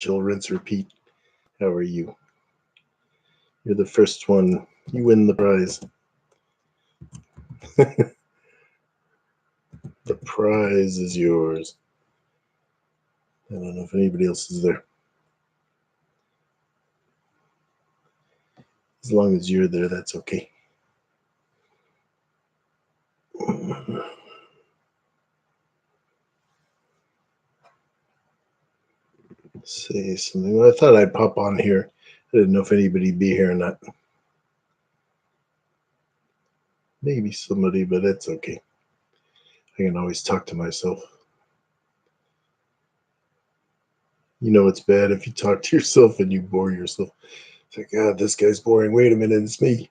Rachel, rinse, repeat. How are you? You're the first one. You win the prize. The prize is yours. I don't know if anybody else is there. As long as you're there, that's okay. Say something. Well, I thought I'd pop on here. I didn't know if anybody'd be here or not. Maybe somebody, but that's okay. I can always talk to myself. You know it's bad if you talk to yourself and you bore yourself. It's like, God, this guy's boring. Wait a minute, it's me.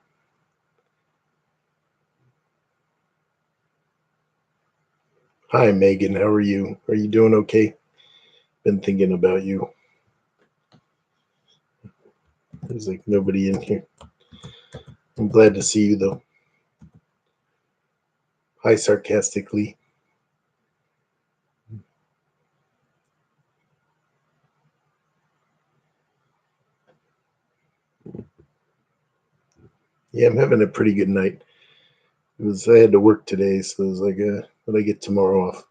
Hi, Megan. How are you? Are you doing okay? Been thinking about you. There's like nobody in here. I'm glad to see you, though. Hi, sarcastically. Yeah, I'm having a pretty good night. I had to work today, so it was like, but I get tomorrow off.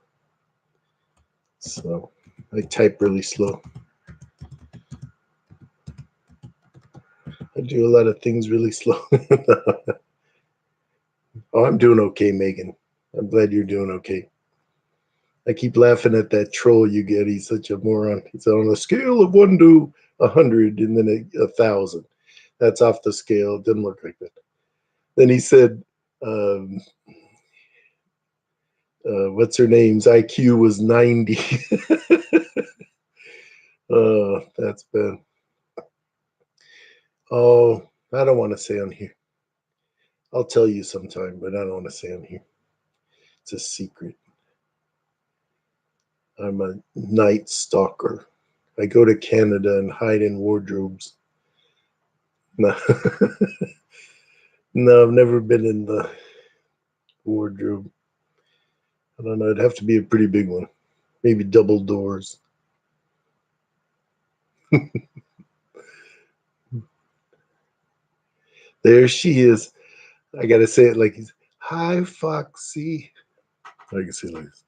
So I type really slow. I do a lot of things really slow. Oh, I'm doing okay, Megan. I'm glad you're doing okay. I keep laughing at that troll you get. He's such a moron. He's on a scale of 1 to 100 and then a thousand. That's off the scale. It didn't work like that. Then he said, um, what's her name's IQ was 90. That's bad. Oh, I don't want to say on here. I'll tell you sometime, but I don't want to say on here. It's a secret. I'm a night stalker. I go to Canada and hide in wardrobes. No, no, I've never been in the wardrobe. I don't know. It'd have to be a pretty big one. Maybe double doors. There she is. I gotta say it like he's, hi, Foxy. I can say it like this.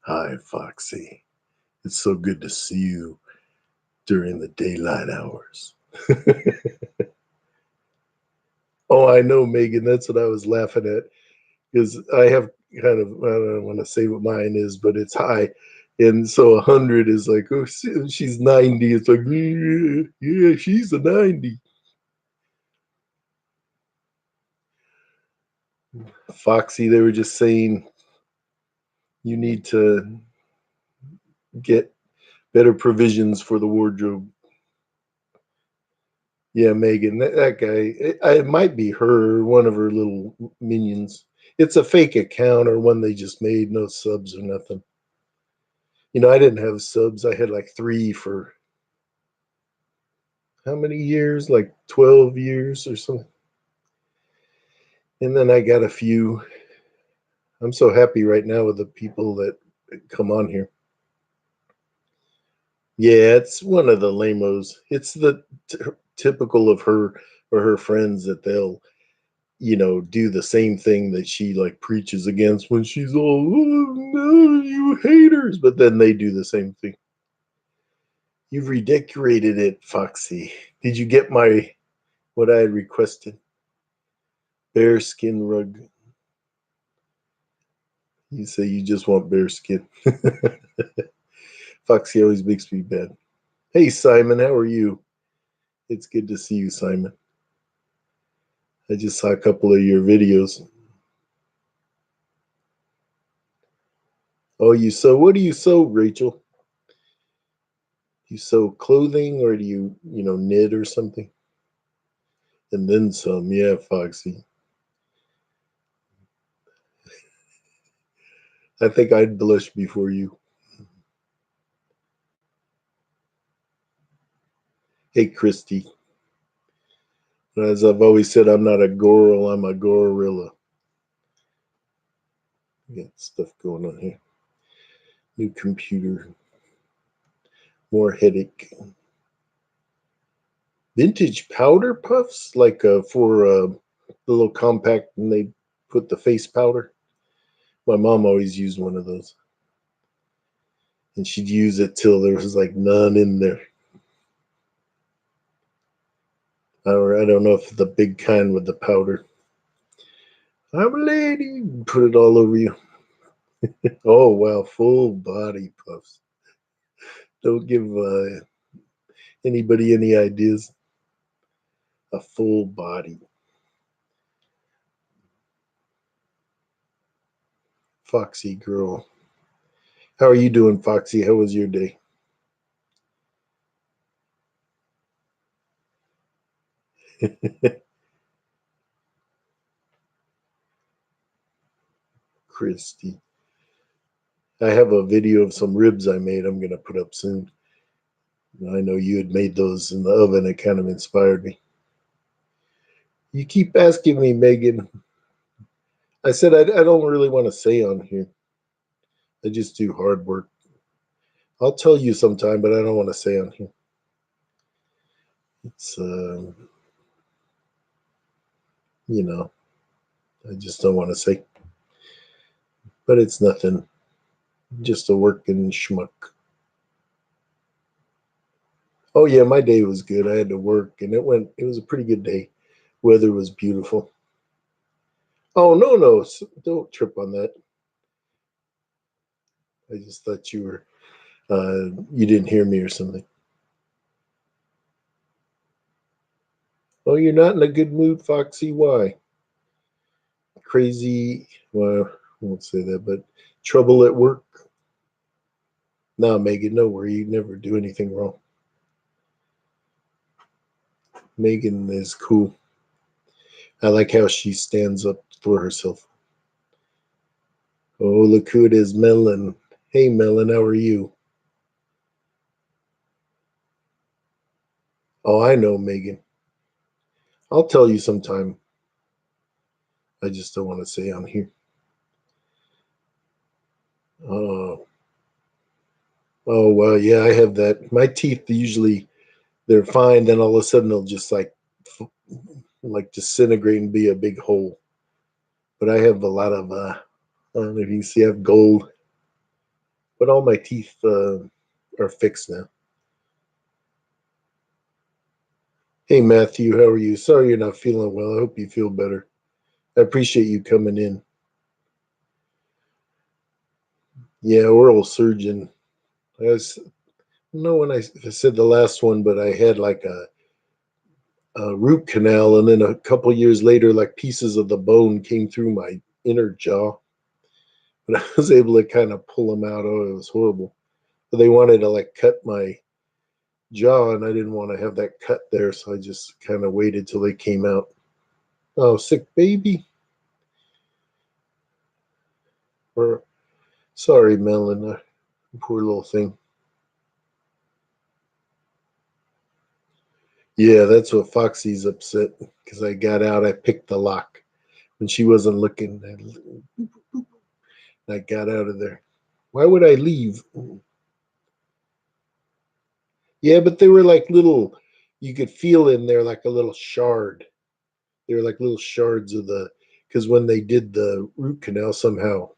Hi, Foxy. It's so good to see you during the daylight hours. Oh, I know, Megan. That's what I was laughing at. Because I have kind of, I don't want to say what mine is, but it's high. And so 100 is like, oh, she's 90. It's like, yeah, yeah, she's a 90. Foxy, they were just saying you need to get better provisions for the wardrobe. Yeah, Megan, that guy, it might be her, one of her little minions. It's a fake account or one they just made, no subs or nothing. I didn't have subs. I had like three for how many years? Like 12 years or something. And then I got a few. I'm so happy right now with the people that come on here. Yeah, it's one of the lamos. It's the typical of her or her friends that they'll, do the same thing that she like preaches against when she's all, oh, no, you haters. But then they do the same thing. You've redecorated it, Foxy. Did you get what I had requested? Bearskin rug. You say you just want bearskin. Foxy always makes me bad. Hey, Simon, how are you? It's good to see you, Simon. I just saw a couple of your videos. Oh, you sew? What do you sew, Rachel? You sew clothing or do you knit or something? And then some. Yeah, Foxy. I think I'd blush before you. Hey, Christy. As I've always said, I'm not a girl, I'm a gorilla. Got stuff going on here. New computer. More headache. Vintage powder puffs, like for the little compact, and they put the face powder. My mom always used one of those, and she'd use it till there was like none in there. Or I don't know if the big kind with the powder. I'm a lady. Put it all over you. Oh wow, full body puffs. Don't give anybody any ideas. A full body. Foxy girl. How are you doing, Foxy? How was your day? Christy. I have a video of some ribs I made I'm going to put up soon. I know you had made those in the oven. It kind of inspired me. You keep asking me, Megan. I said I don't really want to say on here. I just do hard work. I'll tell you sometime, but I don't want to say on here. It's, you know, I just don't want to say. But it's nothing. Just a working schmuck. Oh yeah, my day was good. I had to work, and It was a pretty good day. Weather was beautiful. Oh no, no, don't trip on that. I just thought you didn't hear me or something. Oh, you're not in a good mood, Foxy. Why? Crazy. Well, I won't say that, but trouble at work. No, Megan, no worry. You never do anything wrong. Megan is cool. I like how she stands up for herself. Oh, look who it is, Melon. Hey, Melon, how are you? Oh, I know, Megan. I'll tell you sometime. I just don't want to say on here. Oh, oh, well, yeah, I have that. My teeth usually they're fine. Then all of a sudden they'll just like disintegrate and be a big hole. But I have a lot of I don't know if you can see I have gold, but all my teeth are fixed now. Hey Matthew, how are you? Sorry you're not feeling well. I hope you feel better. I appreciate you coming in. Yeah, oral surgeon. I don't know when I said the last one, but I had like a root canal, and then a couple years later, like pieces of the bone came through my inner jaw, but I was able to kind of pull them out. Oh, it was horrible. But they wanted to like cut my jaw, and I didn't want to have that cut there, so I just kind of waited till they came out. Oh, sick baby. Or sorry, Melon, poor little thing. Yeah, that's what Foxy's upset because I got out. I picked the lock when she wasn't looking. I got out of there. Why would I leave? Yeah, but they were like little. You could feel in there like a little shard. They were like little shards of the because when they did the root canal somehow.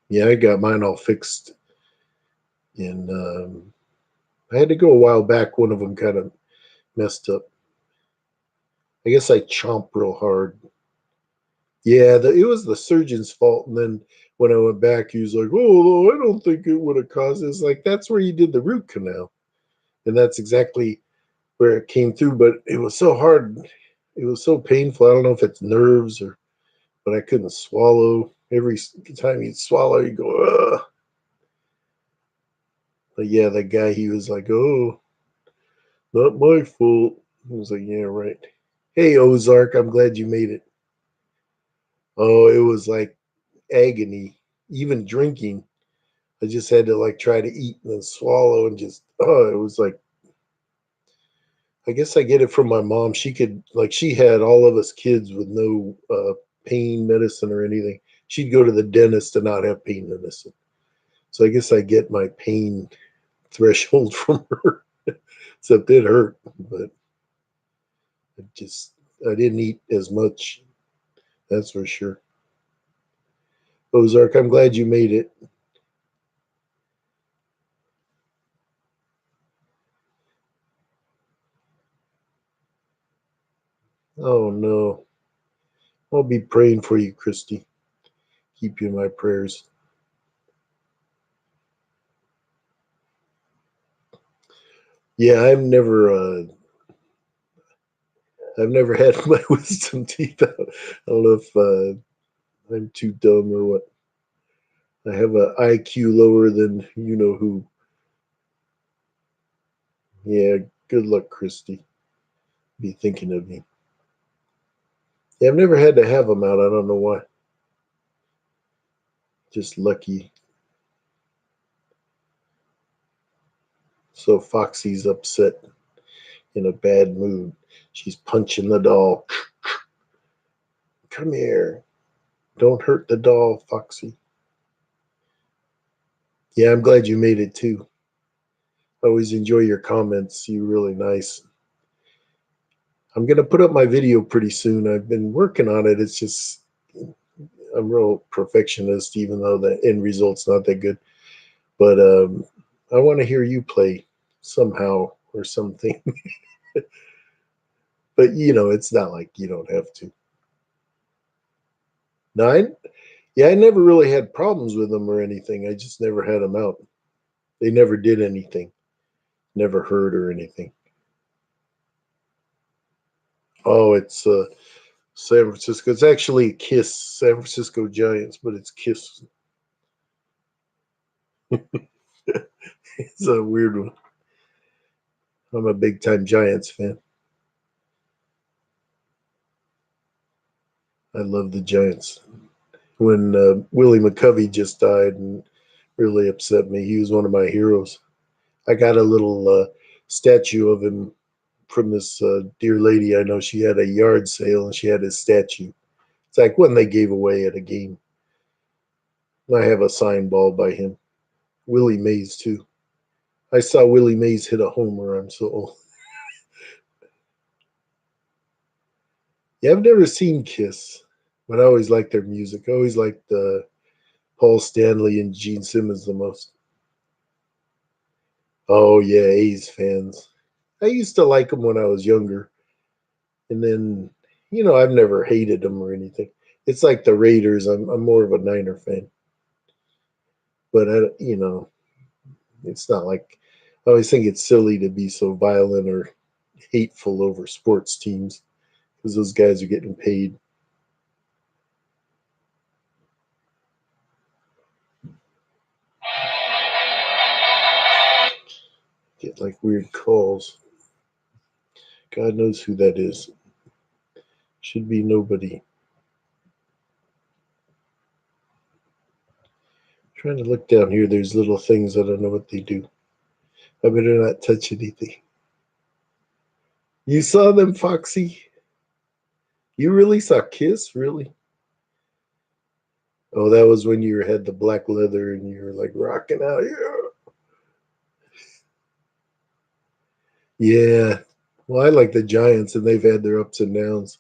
Yeah, I got mine all fixed, and I had to go a while back. One of them kind of messed up. I guess I chomped real hard. Yeah, it was the surgeon's fault. And then when I went back, he was like, "Oh, I don't think it would have caused this." Like that's where you did the root canal, and that's exactly where it came through. But it was so hard. It was so painful. I don't know if it's nerves or, but I couldn't swallow. Every time you'd swallow, you go, ugh. But yeah, the guy, he was like, "Oh, not my fault." I was like, "Yeah, right." Hey, Ozark, I'm glad you made it. Oh, it was like agony. Even drinking, I just had to like try to eat and then swallow and just, oh, it was like, I guess I get it from my mom. She could, like, she had all of us kids with no pain medicine or anything. She'd go to the dentist and not have pain medicine. So I guess I get my pain threshold from her. Except it hurt, but it just I didn't eat as much. That's for sure. Ozark, I'm glad you made it. Oh no. I'll be praying for you, Christy. Keep you in my prayers. Yeah, I've never had my wisdom teeth out. I don't know if I'm too dumb or what. I have a IQ lower than you know who. Yeah, good luck, Christy. Be thinking of me. Yeah, I've never had to have them out. I don't know why. Just lucky. So Foxy's upset, in a bad mood. She's punching the doll. Come here. Don't hurt the doll, Foxy. Yeah, I'm glad you made it too. I always enjoy your comments. You're really nice. I'm going to put up my video pretty soon. I've been working on it. It's just, I'm real perfectionist, even though the end result's not that good. But I want to hear you play somehow or something. But, it's not like you don't have to. No, yeah, I never really had problems with them or anything. I just never had them out. They never did anything, never hurt or anything. Oh, it's San Francisco. It's actually Kiss, San Francisco Giants, but it's Kiss. It's a weird one. I'm a big time Giants fan. I love the Giants. When Willie McCovey just died and really upset me, he was one of my heroes. I got a little statue of him from this dear lady I know. She had a yard sale and she had his statue. It's like one they gave away at a game. I have a signed ball by him. Willie Mays, too. I saw Willie Mays hit a homer. I'm so old. Yeah, I've never seen Kiss, but I always liked their music. I always liked Paul Stanley and Gene Simmons the most. Oh, yeah, A's fans. I used to like them when I was younger. And then, I've never hated them or anything. It's like the Raiders. I'm more of a Niner fan. But, it's not like I always think it's silly to be so violent or hateful over sports teams because those guys are getting paid. Get like weird calls. God knows who that is. Should be nobody. Trying to look down here. There's little things. I don't know what they do. I better not touch anything. You saw them, Foxy? You really saw Kiss? Really? Oh, that was when you had the black leather and you were like rocking out. Yeah. Yeah. Well, I like the Giants and they've had their ups and downs.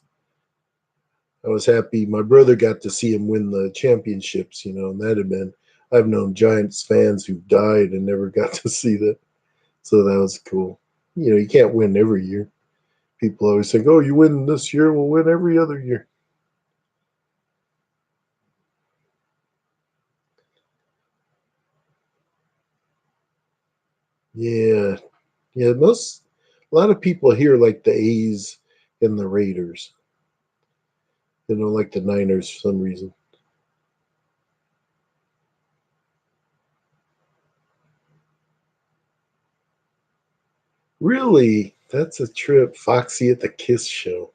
I was happy. My brother got to see him win the championships, and that had been, I've known Giants fans who died and never got to see that. So that was cool. You can't win every year. People always think, oh, you win this year, we'll win every other year. Yeah. Yeah. A lot of people here like the A's and the Raiders. They don't like the Niners for some reason. Really? That's a trip. Foxy at the Kiss show.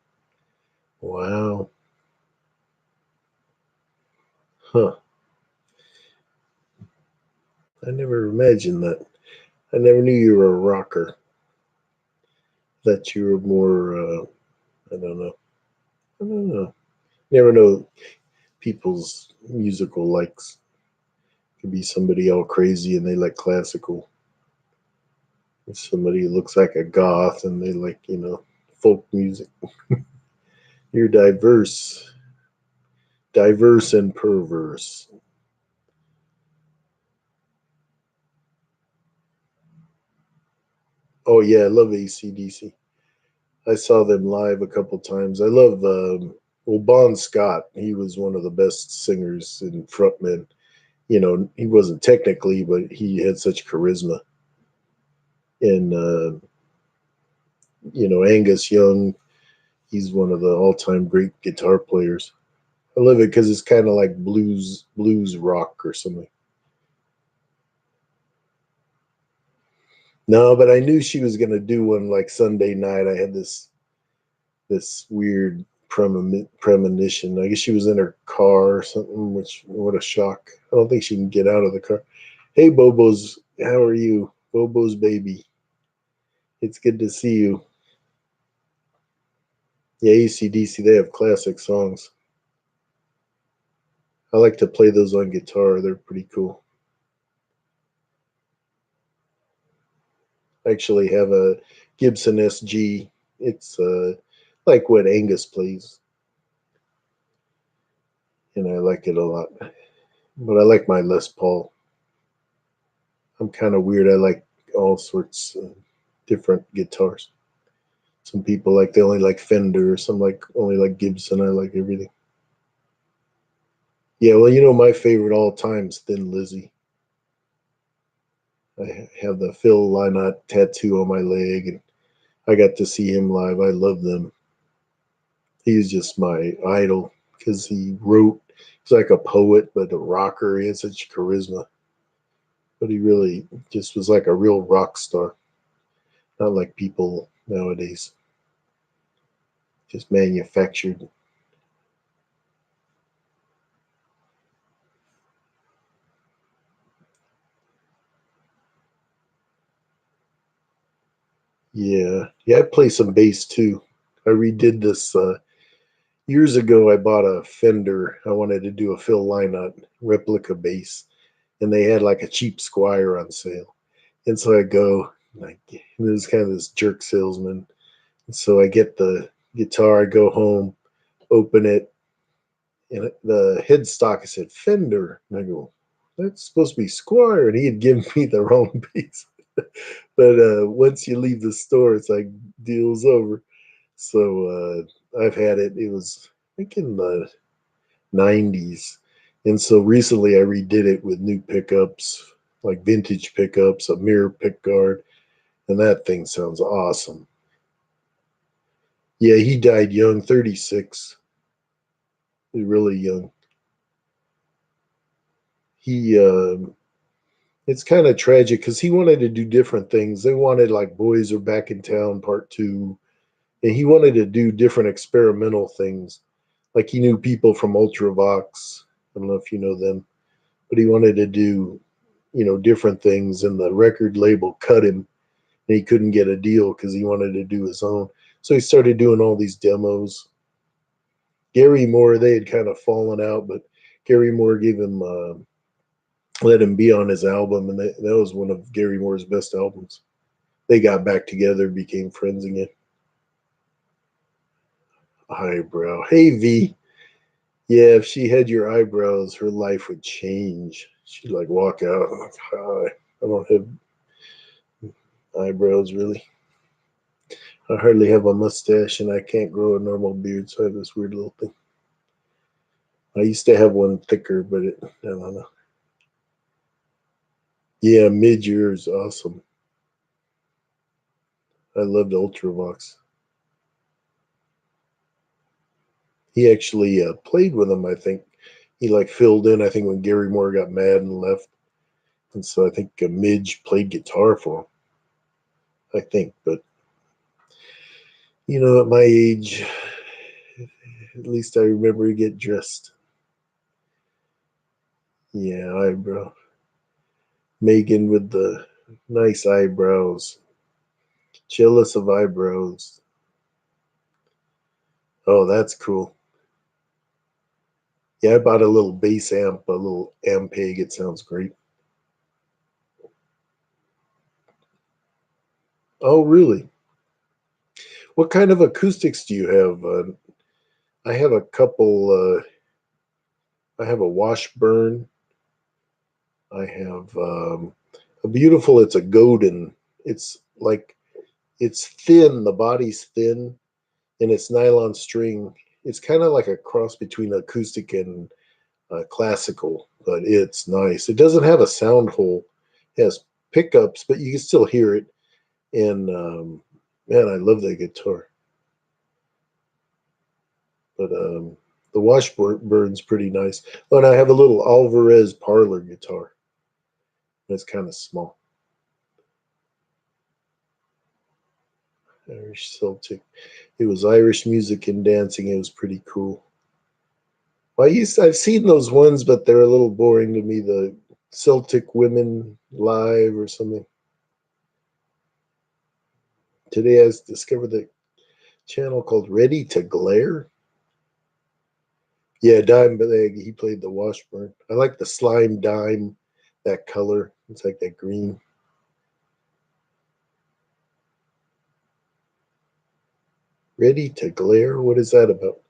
Wow. Huh. I never imagined that. I never knew you were a rocker. That you were more, I don't know. I don't know. Never know people's musical likes. Could be somebody all crazy and they like classical. Somebody who looks like a goth and they like, folk music. You're diverse, diverse and perverse. Oh yeah, I love ACDC. I saw them live a couple times. I love well, Bon Scott. He was one of the best singers and frontmen. He wasn't technically, but he had such charisma. And Angus Young, he's one of the all-time great guitar players. I love it because it's kind of like blues rock or something. No, but I knew she was gonna do one like Sunday night. I had this weird premonition. I guess she was in her car or something. Which what a shock! I don't think she can get out of the car. Hey, Bobo's, how are you, Bobo's baby? It's good to see you. Yeah, ACDC, they have classic songs. I like to play those on guitar. They're pretty cool. I actually have a Gibson SG. It's like what Angus plays, and I like it a lot. But I like my Les Paul. I'm kind of weird. I like all sorts of different guitars. Some people like they only like Fender. Some like only like Gibson. I like everything. Yeah, well, my favorite all time is Thin Lizzy. I have the Phil Lynott tattoo on my leg, and I got to see him live. I love them. He's just my idol because he wrote. He's like a poet, but a rocker. He had such charisma. But he really just was like a real rock star, not like people nowadays, just manufactured. Yeah, yeah. I play some bass too. I redid this years ago. I bought a Fender. I wanted to do a Phil Lynott replica bass, and they had like a cheap Squire on sale. And so I go, like, there's kind of this jerk salesman. And so I get the guitar, I go home, open it, and the headstock, I said Fender. And I go, that's supposed to be Squire. And he had given me the wrong piece. But once you leave the store, it's like deal's over. So I've had it. It was, I think, in the 90s. And so recently I redid it with new pickups, like vintage pickups, a mirror pick guard, and that thing sounds awesome. Yeah, he died young, 36. He's really young. He it's kind of tragic because he wanted to do different things. They wanted like Boys Are Back in Town Part Two, and he wanted to do different experimental things. Like he knew people from Ultravox. I don't know if you know them, but he wanted to do different things, and the record label cut him, and he couldn't get a deal because he wanted to do his own. So he started doing all these demos. Gary Moore, they had kind of fallen out, but Gary Moore gave him let him be on his album, and that was one of Gary Moore's best albums. They got back together, became friends again. Eyebrow, hey V, yeah, if she had your eyebrows, her life would change. She'd like walk out, like, hi, I don't have eyebrows really. I hardly have a mustache, and I can't grow a normal beard, so I have this weird little thing. I used to have one thicker, but I don't know. Yeah, mid year is awesome. I loved Ultravox. He actually played with him. I think he like filled in. I think when Gary Moore got mad and left, and so I think Midge played guitar for him. I think, but at my age, at least I remember to get dressed. Yeah, eyebrow. Megan with the nice eyebrows. Jealous of eyebrows. Oh, that's cool. Yeah, I bought a little bass amp, a little Ampeg. It sounds great. Oh, really? What kind of acoustics do you have? I have a couple. I have a Washburn. I have a beautiful. It's a Godin. It's like it's thin. The body's thin, and it's nylon string. It's kind of like a cross between acoustic and classical, but it's nice. It doesn't have a sound hole. It has pickups, but you can still hear it. And man, I love that guitar. But the Washburn's pretty nice. Oh, and I have a little Alvarez parlor guitar. It's kind of small. Irish Celtic. It was Irish music and dancing. It was pretty cool. I've seen those ones, but they're a little boring to me. The Celtic Women Live or something. Today I discovered the channel called Ready to Glare. Yeah, Dimebag. He played the Washburn. I like the slime dime, that color. It's like that green. Ready to Glare? What is that about?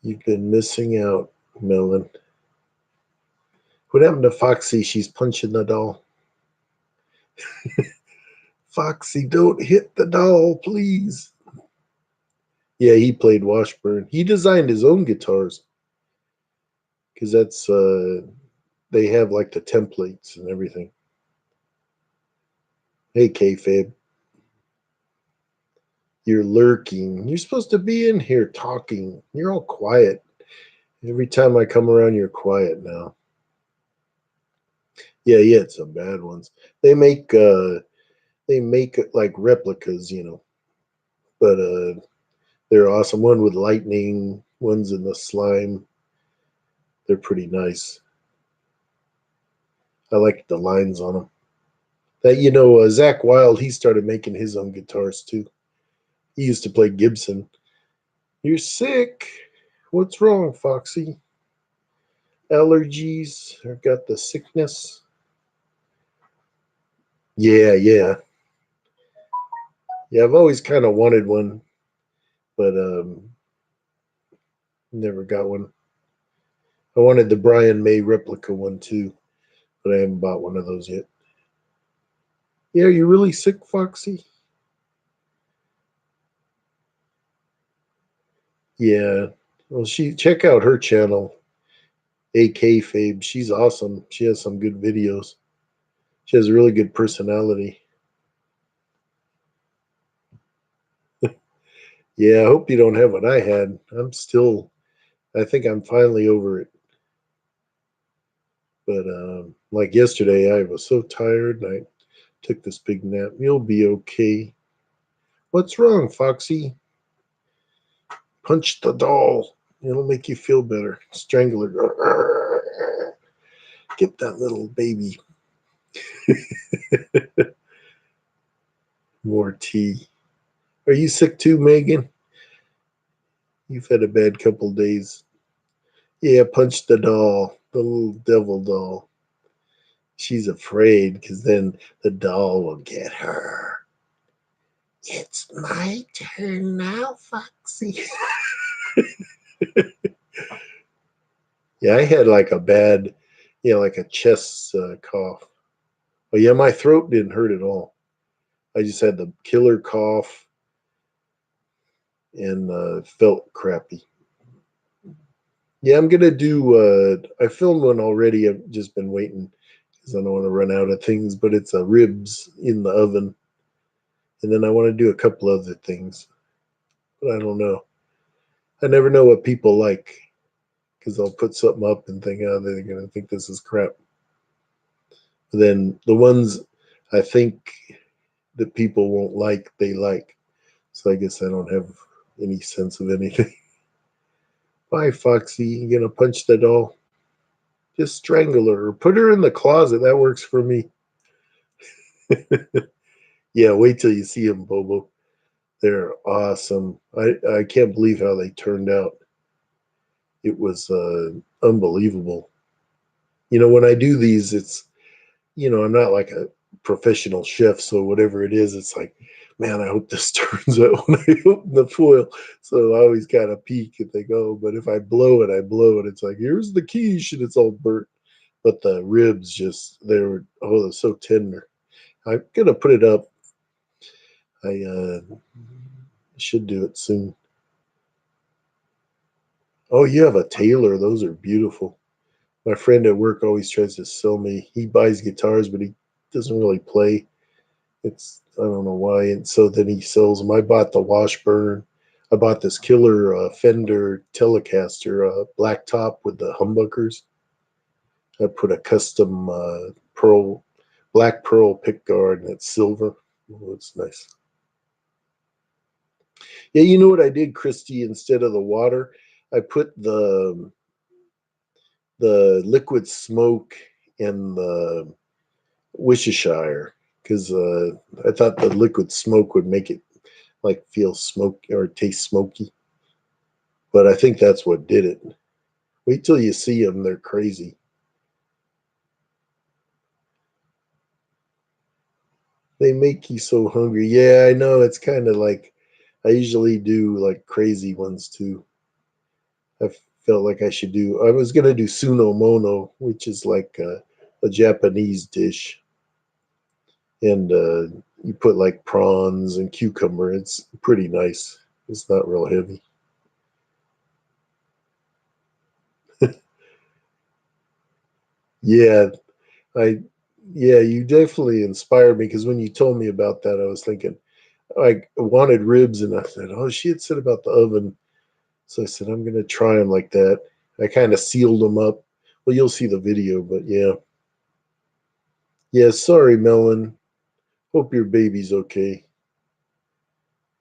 You've been missing out, Melon. What happened to Foxy? She's punching the doll. Foxy, don't hit the doll, please. Yeah, he played Washburn. He designed his own guitars because they have like the templates and everything. Hey, kayfabe, you're lurking. You're supposed to be in here talking. You're all quiet. Every time I come around, you're quiet now. Yeah, he had some bad ones. They make uh they make like replicas, but they're awesome. One with lightning, ones in the slime. They're pretty nice. I like the lines on them. That Zach Wild, he started making his own guitars too. He used to play Gibson. You're sick. What's wrong, Foxy? Allergies? I've got the sickness. Yeah, yeah, yeah. I've always kind of wanted one, but never got one. I wanted the Brian May replica one too, but I haven't bought one of those yet. Yeah, you really sick, Foxy? Yeah. Well, she check out her channel, AK Fabe. She's awesome. She has some good videos. She has a really good personality. Yeah, I hope you don't have what I had. I think I'm finally over it. But like yesterday, I was so tired and I took this big nap. You'll be okay. What's wrong, Foxy? Punch the doll. It'll make you feel better. Strangle her. Get that little baby. More tea. Are you sick too, Megan? You've had a bad couple days. Yeah, punch the doll, the little devil doll. She's afraid because then the doll will get her. It's my turn now, Foxy. Yeah, I had like a bad, like a chest cough. But yeah, my throat didn't hurt at all. I just had the killer cough and felt crappy. Yeah, I'm gonna do. I filmed one already. I've just been waiting because I don't want to run out of things. But it's ribs in the oven, and then I want to do a couple other things. But I don't know. I never know what people like because I'll put something up and think, oh, they're gonna think this is crap. But then the ones I think that people won't like, they like. So I guess I don't have any sense of anything. Bye, Foxy. You gonna punch the doll? Just strangle her or put her in the closet. That works for me. Yeah, wait till you see them, Bobo. They're awesome. I can't believe how they turned out. It was unbelievable. When I do these, it's I'm not like a professional chef, so whatever it is, it's like, man, I hope this turns out when I open the foil. So I always kind of peek and think, oh, but if I blow it, I blow it. It's like, here's the quiche, and it's all burnt. But the ribs just, they're so tender. I'm gonna put it up. I should do it soon. Oh, you have a Taylor. Those are beautiful. My friend at work always tries to sell me. He buys guitars, but he doesn't really play. I don't know why. And so then he sells them. I bought the Washburn. I bought this killer Fender Telecaster, black top with the humbuckers. I put a custom black pearl pick guard, and it's silver. Oh, it's nice. Yeah, you know what I did, Christy? Instead of the water, I put the liquid smoke in the Worcestershire because I thought the liquid smoke would make it like feel smoky or taste smoky. But I think that's what did it. Wait till you see them; they're crazy. They make you so hungry. Yeah, I know. It's kind of like I usually do like crazy ones too. I felt like I should do. I was gonna do suno mono, which is like a Japanese dish, and you put like prawns and cucumber. It's pretty nice. It's not real heavy. Yeah, I yeah, you definitely inspired me because when you told me about that, I was thinking I wanted ribs, and I said, "Oh, she had said about the oven." So I said, "I'm gonna try them like that." I kind of sealed them up. Well, you'll see the video, but yeah, yeah. Sorry, Melon. Hope your baby's okay.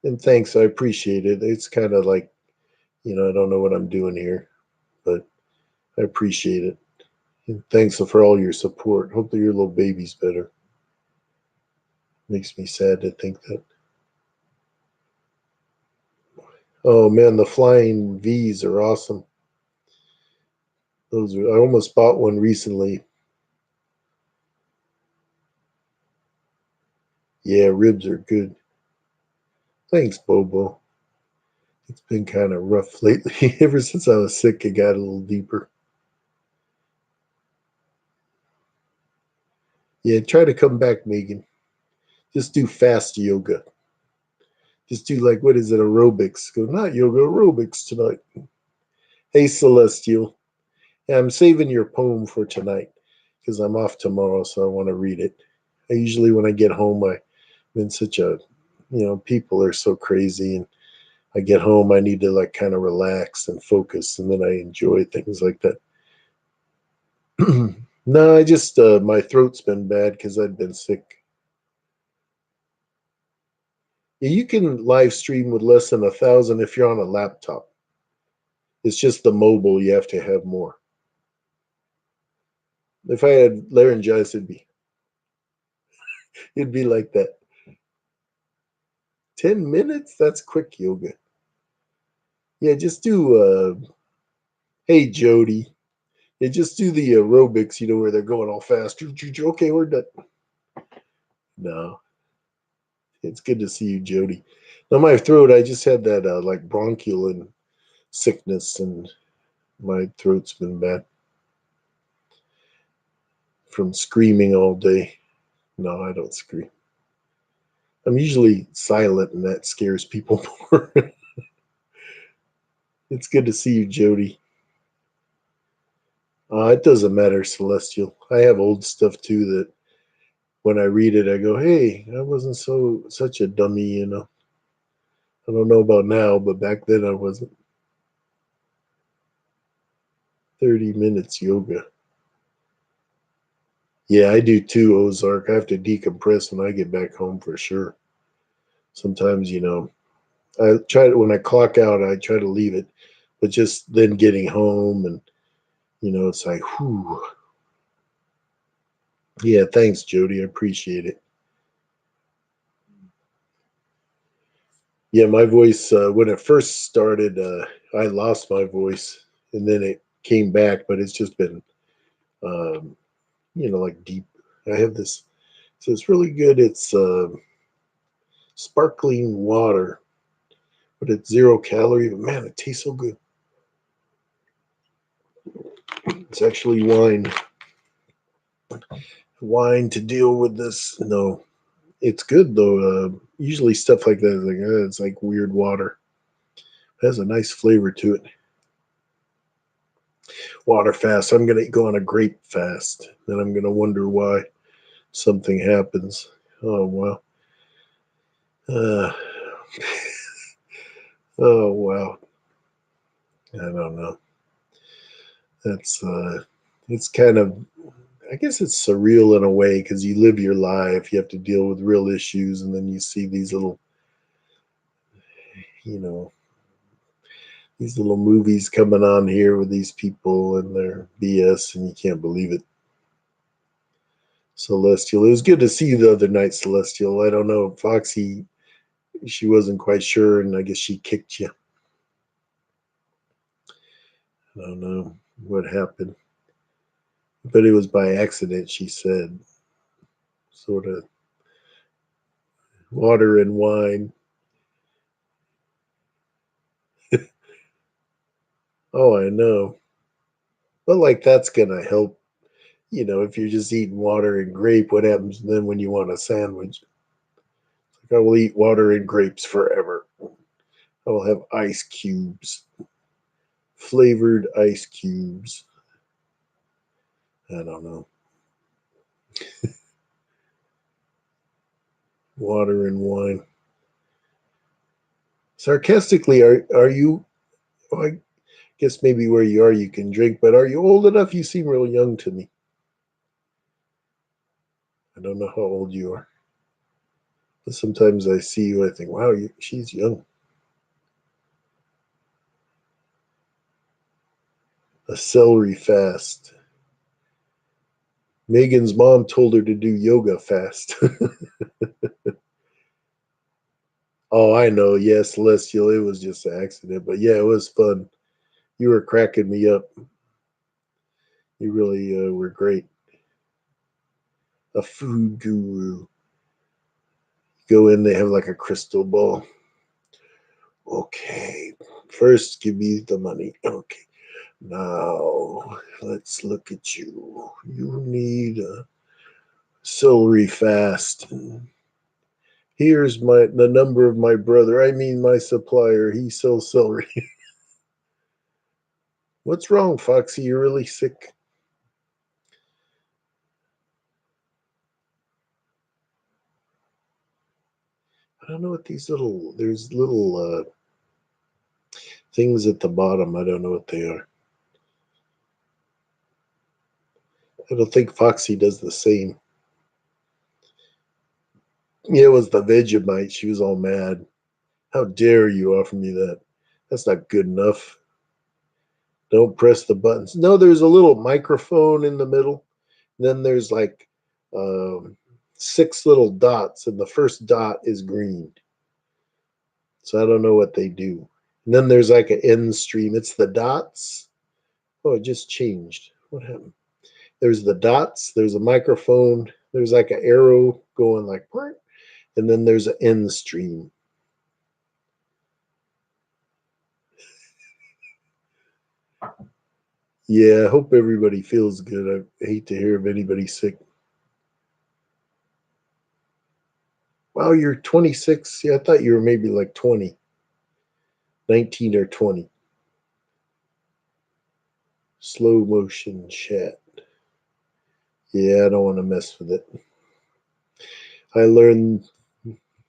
And thanks, I appreciate it. It's kind of like I don't know what I'm doing here, but I appreciate it. And thanks for all your support. Hope that your little baby's better. Makes me sad to think that. Oh man, the flying V's are awesome. I almost bought one recently. Yeah, ribs are good. Thanks, Bobo. It's been kind of rough lately. Ever since I was sick, it got a little deeper. Yeah, try to come back, Megan. Just do fast yoga. Just do like what is it, aerobics? Go not yoga, aerobics tonight. Hey, Celestial. Yeah, I'm saving your poem for tonight because I'm off tomorrow, so I want to read it. I usually, when I get home, I'm in such a, people are so crazy, and I get home, I need to like kind of relax and focus, and then I enjoy things like that. No, I just my throat's been bad because I've been sick. Yeah, you can live stream with less than 1,000 if you're on a laptop. It's just the mobile you have to have more. If I had laryngitis, it'd be like that. 10 minutes? That's quick yoga. Yeah, just do. Hey Jody, yeah, just do the aerobics. Where they're going all fast. Okay, we're done. No, it's good to see you, Jody. Now my throat, I just had that like bronchial and sickness, and my throat's been bad from screaming all day. No, I don't scream. I'm usually silent, and that scares people more. It's good to see you, Jody. It doesn't matter, Celestial. I have old stuff too that when I read it, I go, "Hey, I wasn't such a dummy." I don't know about now, but back then I wasn't. 30 minutes yoga. Yeah, I do too, Ozark. I have to decompress when I get back home for sure. Sometimes, I try to, when I clock out, I try to leave it, but just then getting home and, it's like, whew. Yeah, thanks, Jody. I appreciate it. Yeah, my voice, when it first started, I lost my voice and then it came back, but it's just been, like deep. I have this. So it's really good. It's sparkling water, but it's 0 calorie. But man, it tastes so good. It's actually wine to deal with this. No, it's good though. Usually stuff like that is like it's like weird water. It has a nice flavor to it. Water fast. I'm gonna go on a grape fast. Then I'm gonna wonder why something happens. Oh wow. Uh, oh wow. I don't know. That's it's kind of, I guess it's surreal in a way because you live your life, you have to deal with real issues, and then you see these little, you know, these little movies coming on here with these people and their BS, and you can't believe it. Celestial, it was good to see you the other night, Celestial. I don't know, Foxy, she wasn't quite sure, and I guess she kicked you. I don't know what happened, but it was by accident. She said, sort of water and wine. Oh, I know. But like that's gonna help. If you're just eating water and grape, what happens then when you want a sandwich? Like I will eat water and grapes forever. I will have ice cubes, flavored ice cubes. I don't know. Water and wine. Sarcastically, are you? Well, I guess maybe where you are, you can drink. But are you old enough? You seem real young to me. I don't know how old you are. But sometimes I see you, I think, wow, she's young. A celery fast. Megan's mom told her to do yoga fast. Oh, I know. Yes, Celestial. It was just an accident, but yeah, it was fun. You were cracking me up. You really were great. A food guru. Go in, they have like a crystal ball. Okay, first give me the money. Okay, now let's look at you. You need a celery fast. Here's the number of my brother. I mean my supplier. He sells celery. What's wrong, Foxy? You're really sick. I don't know what these there's little things at the bottom. I don't know what they are. I don't think Foxy does the same. Yeah, it was the Vegemite. She was all mad. How dare you offer me that? That's not good enough. Don't press the buttons. No, there's a little microphone in the middle. Then there's like um, six little dots, and the first dot is green. So I don't know what they do. And then there's like an end stream. It's the dots. Oh, it just changed. What happened? There's the dots. There's a microphone. There's like an arrow going like, and then there's an end stream. Yeah, I hope everybody feels good. I hate to hear of anybody sick. Wow, you're 26. Yeah, I thought you were maybe like 20, 19 or 20. Slow motion chat. Yeah, I don't want to mess with it. I learned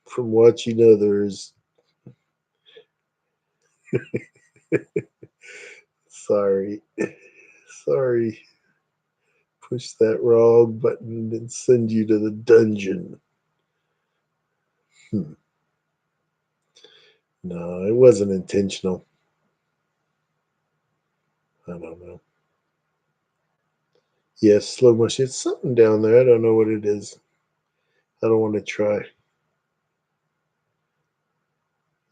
from watching others. Sorry. Sorry. Push that wrong button and send you to the dungeon. Hmm. No, it wasn't intentional. I don't know. Yes, slow motion. It's something down there. I don't know what it is. I don't want to try.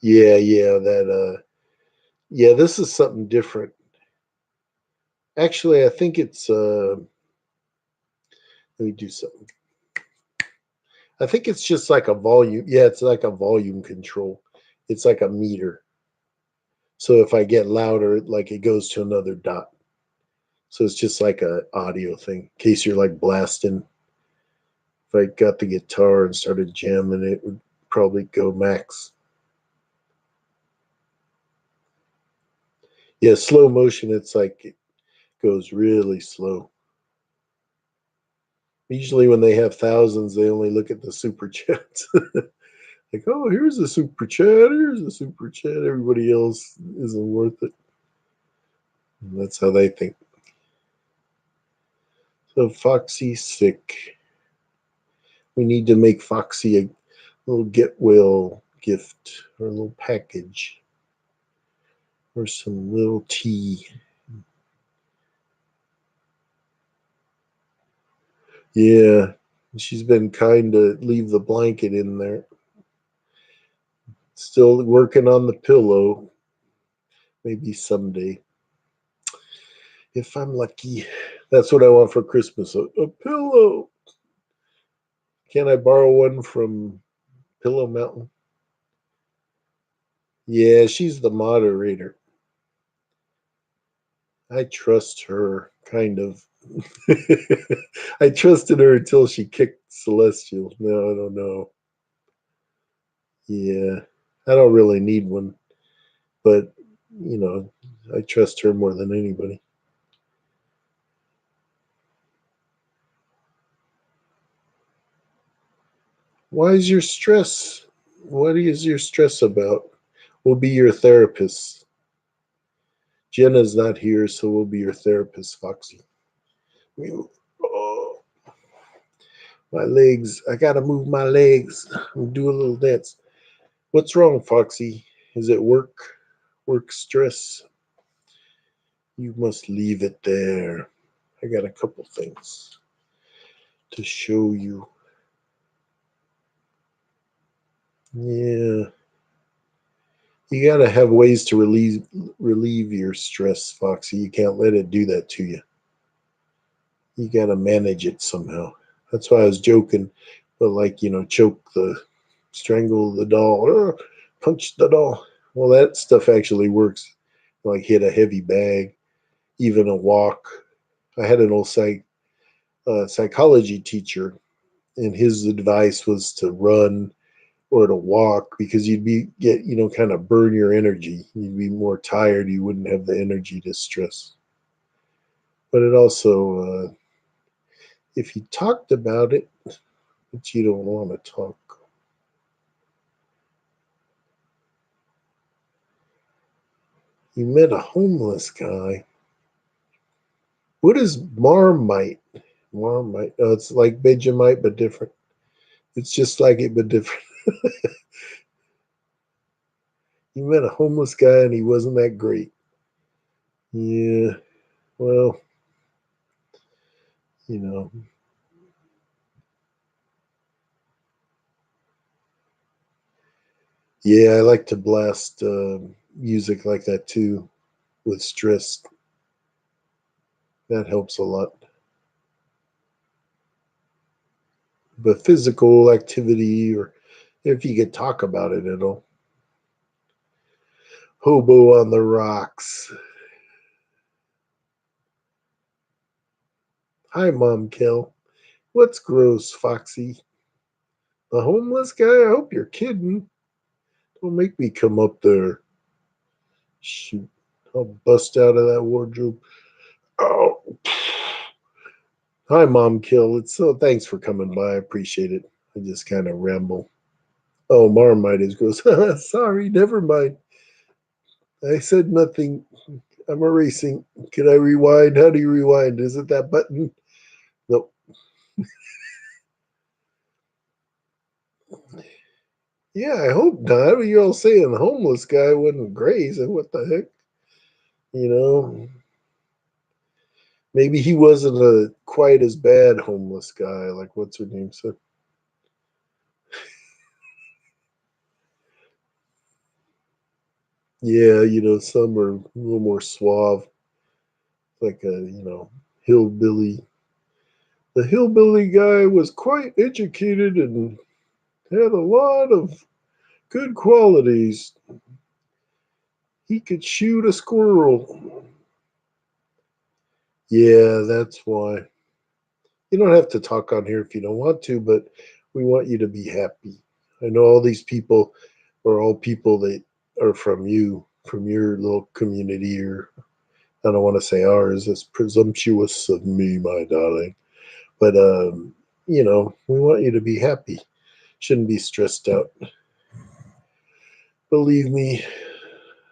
Yeah, that yeah, this is something different. Actually, I think it's Let me do something. I think it's just like a volume. Yeah, it's like a volume control. It's like a meter. So if I get louder, like it goes to another dot. So it's just like a audio thing. In case you're like blasting. If I got the guitar and started jamming, it would probably go max. Yeah, slow motion. It's like it goes really slow. Usually, when they have thousands, they only look at the super chats. Like, oh, here's a super chat. Here's a super chat. Everybody else isn't worth it. And that's how they think. So Foxy's sick. We need to make Foxy a little get well gift or a little package or some little tea. Yeah, she's been kind to leave the blanket in there. Still working on the pillow. Maybe someday. If I'm lucky. That's what I want for Christmas. A pillow. Can I borrow one from Pillow Mountain? Yeah, she's the moderator. I trust her, kind of. I trusted her until she kicked Celestial. No, I don't know. Yeah, I don't really need one, but you know, I trust her more than anybody. Why is your stress? What is your stress about? We'll be your therapist. Jenna's not here, so we'll be your therapist, Foxy. Oh, my legs. I gotta move my legs and do a little dance. What's wrong, Foxy? Is it work? Work stress? You must leave it there. I got a couple things to show you. Yeah. You gotta have ways to relieve your stress, Foxy. You can't let it do that to you. You gotta manage it somehow. That's why I was joking, but like, choke strangle the doll, or punch the doll. Well, that stuff actually works. Like hit a heavy bag, even a walk. I had an old psychology teacher, and his advice was to run or to walk because you'd be get kind of burn your energy. You'd be more tired. You wouldn't have the energy to stress. But it also, if you talked about it, but you don't want to talk. You met a homeless guy. What is Marmite? Marmite. Oh, it's like Vegemite, but different. It's just like it, but different. You met a homeless guy and he wasn't that great. Yeah. Well, you know. Yeah, I like to blast music like that too with stress. That helps a lot. But physical activity, or if you could talk about it at all. Hobo on the rocks. Hi, Mom Kill. What's gross, Foxy? The homeless guy? I hope you're kidding. Don't make me come up there. Shoot. I'll bust out of that wardrobe. Oh. Hi, Mom Kill. It's so thanks for coming by. I appreciate it. I just kind of ramble. Oh, Marmite is gross. Sorry, never mind. I said nothing. I'm erasing. Can I rewind? How do you rewind? Is it that button? Nope. Yeah, I hope not. You're all saying the homeless guy wasn't great. So what the heck? You know, maybe he wasn't a quite as bad homeless guy. Like what's her name? So yeah, some are a little more suave, like a hillbilly The hillbilly guy was quite educated and had a lot of good qualities. He could shoot a squirrel. Yeah, that's why. You don't have to talk on here if you don't want to, but we want you to be happy. I know all these people are all people that are from you, from your little community, or I don't want to say ours. It's presumptuous of me, my darling. But, we want you to be happy. Shouldn't be stressed out. Believe me,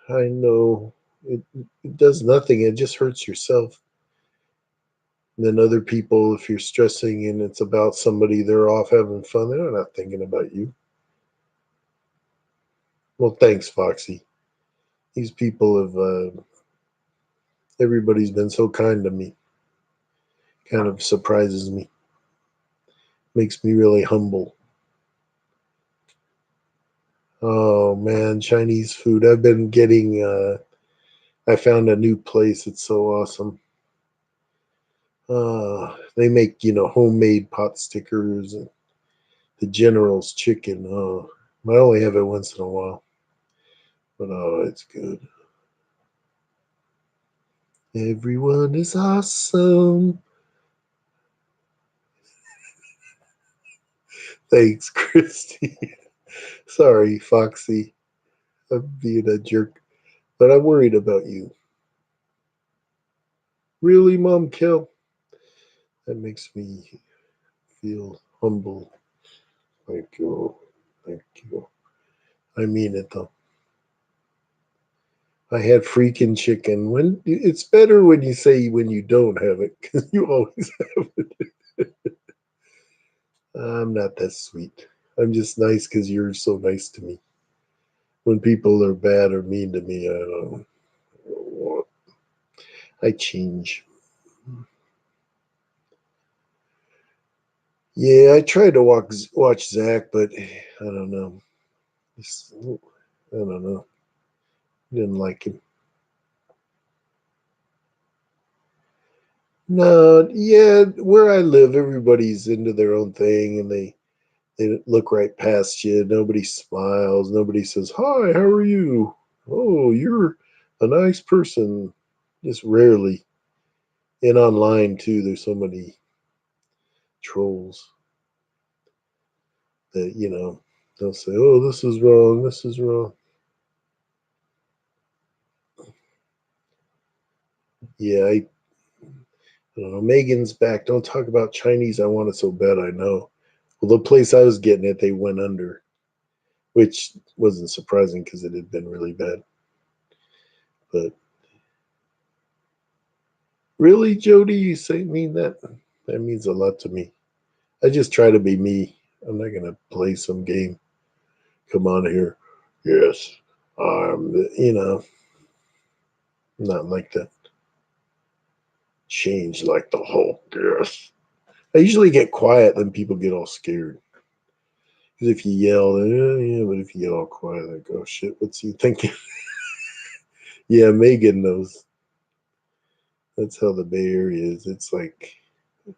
I know it does nothing. It just hurts yourself. And then other people, if you're stressing and it's about somebody, they're off having fun. They're not thinking about you. Well, thanks, Foxy. These people have, everybody's been so kind to me. Kind of surprises me. Makes me really humble. Oh, man, Chinese food. I've been getting, I found a new place. It's so awesome. They make, homemade pot stickers and the General's chicken. Oh, I only have it once in a while, but oh, it's good. Everyone is awesome. Thanks, Christy. Sorry, Foxy. I'm being a jerk, but I'm worried about you. Really, Mom Kill? That makes me feel humble. Thank you. Thank you. I mean it though. I had freaking chicken. When it's better when you say when you don't have it, because you always have it. I'm not that sweet. I'm just nice because you're so nice to me. When people are bad or mean to me, I don't know. I change. Yeah, I tried to watch Zach, but I don't know. I don't know. Didn't like him. No, yeah, where I live, everybody's into their own thing, and they look right past you. Nobody smiles. Nobody says, "Hi, how are you?" "Oh, you're a nice person." Just rarely. And online too, there's so many trolls that they'll say, "Oh, this is wrong. This is wrong." Yeah, I don't know. Megan's back. Don't talk about Chinese. I want it so bad. I know. Well, the place I was getting it, they went under, which wasn't surprising because it had been really bad. But really, Jody, you say mean that? That means a lot to me. I just try to be me. I'm not gonna play some game. Come on here. Yes, not like that. Change like the Hulk. Yes. I usually get quiet, then people get all scared. Because if you yell, yeah, but if you get all quiet, like, oh shit, what's he thinking? Yeah, Megan knows. That's how the Bay Area is. It's like, I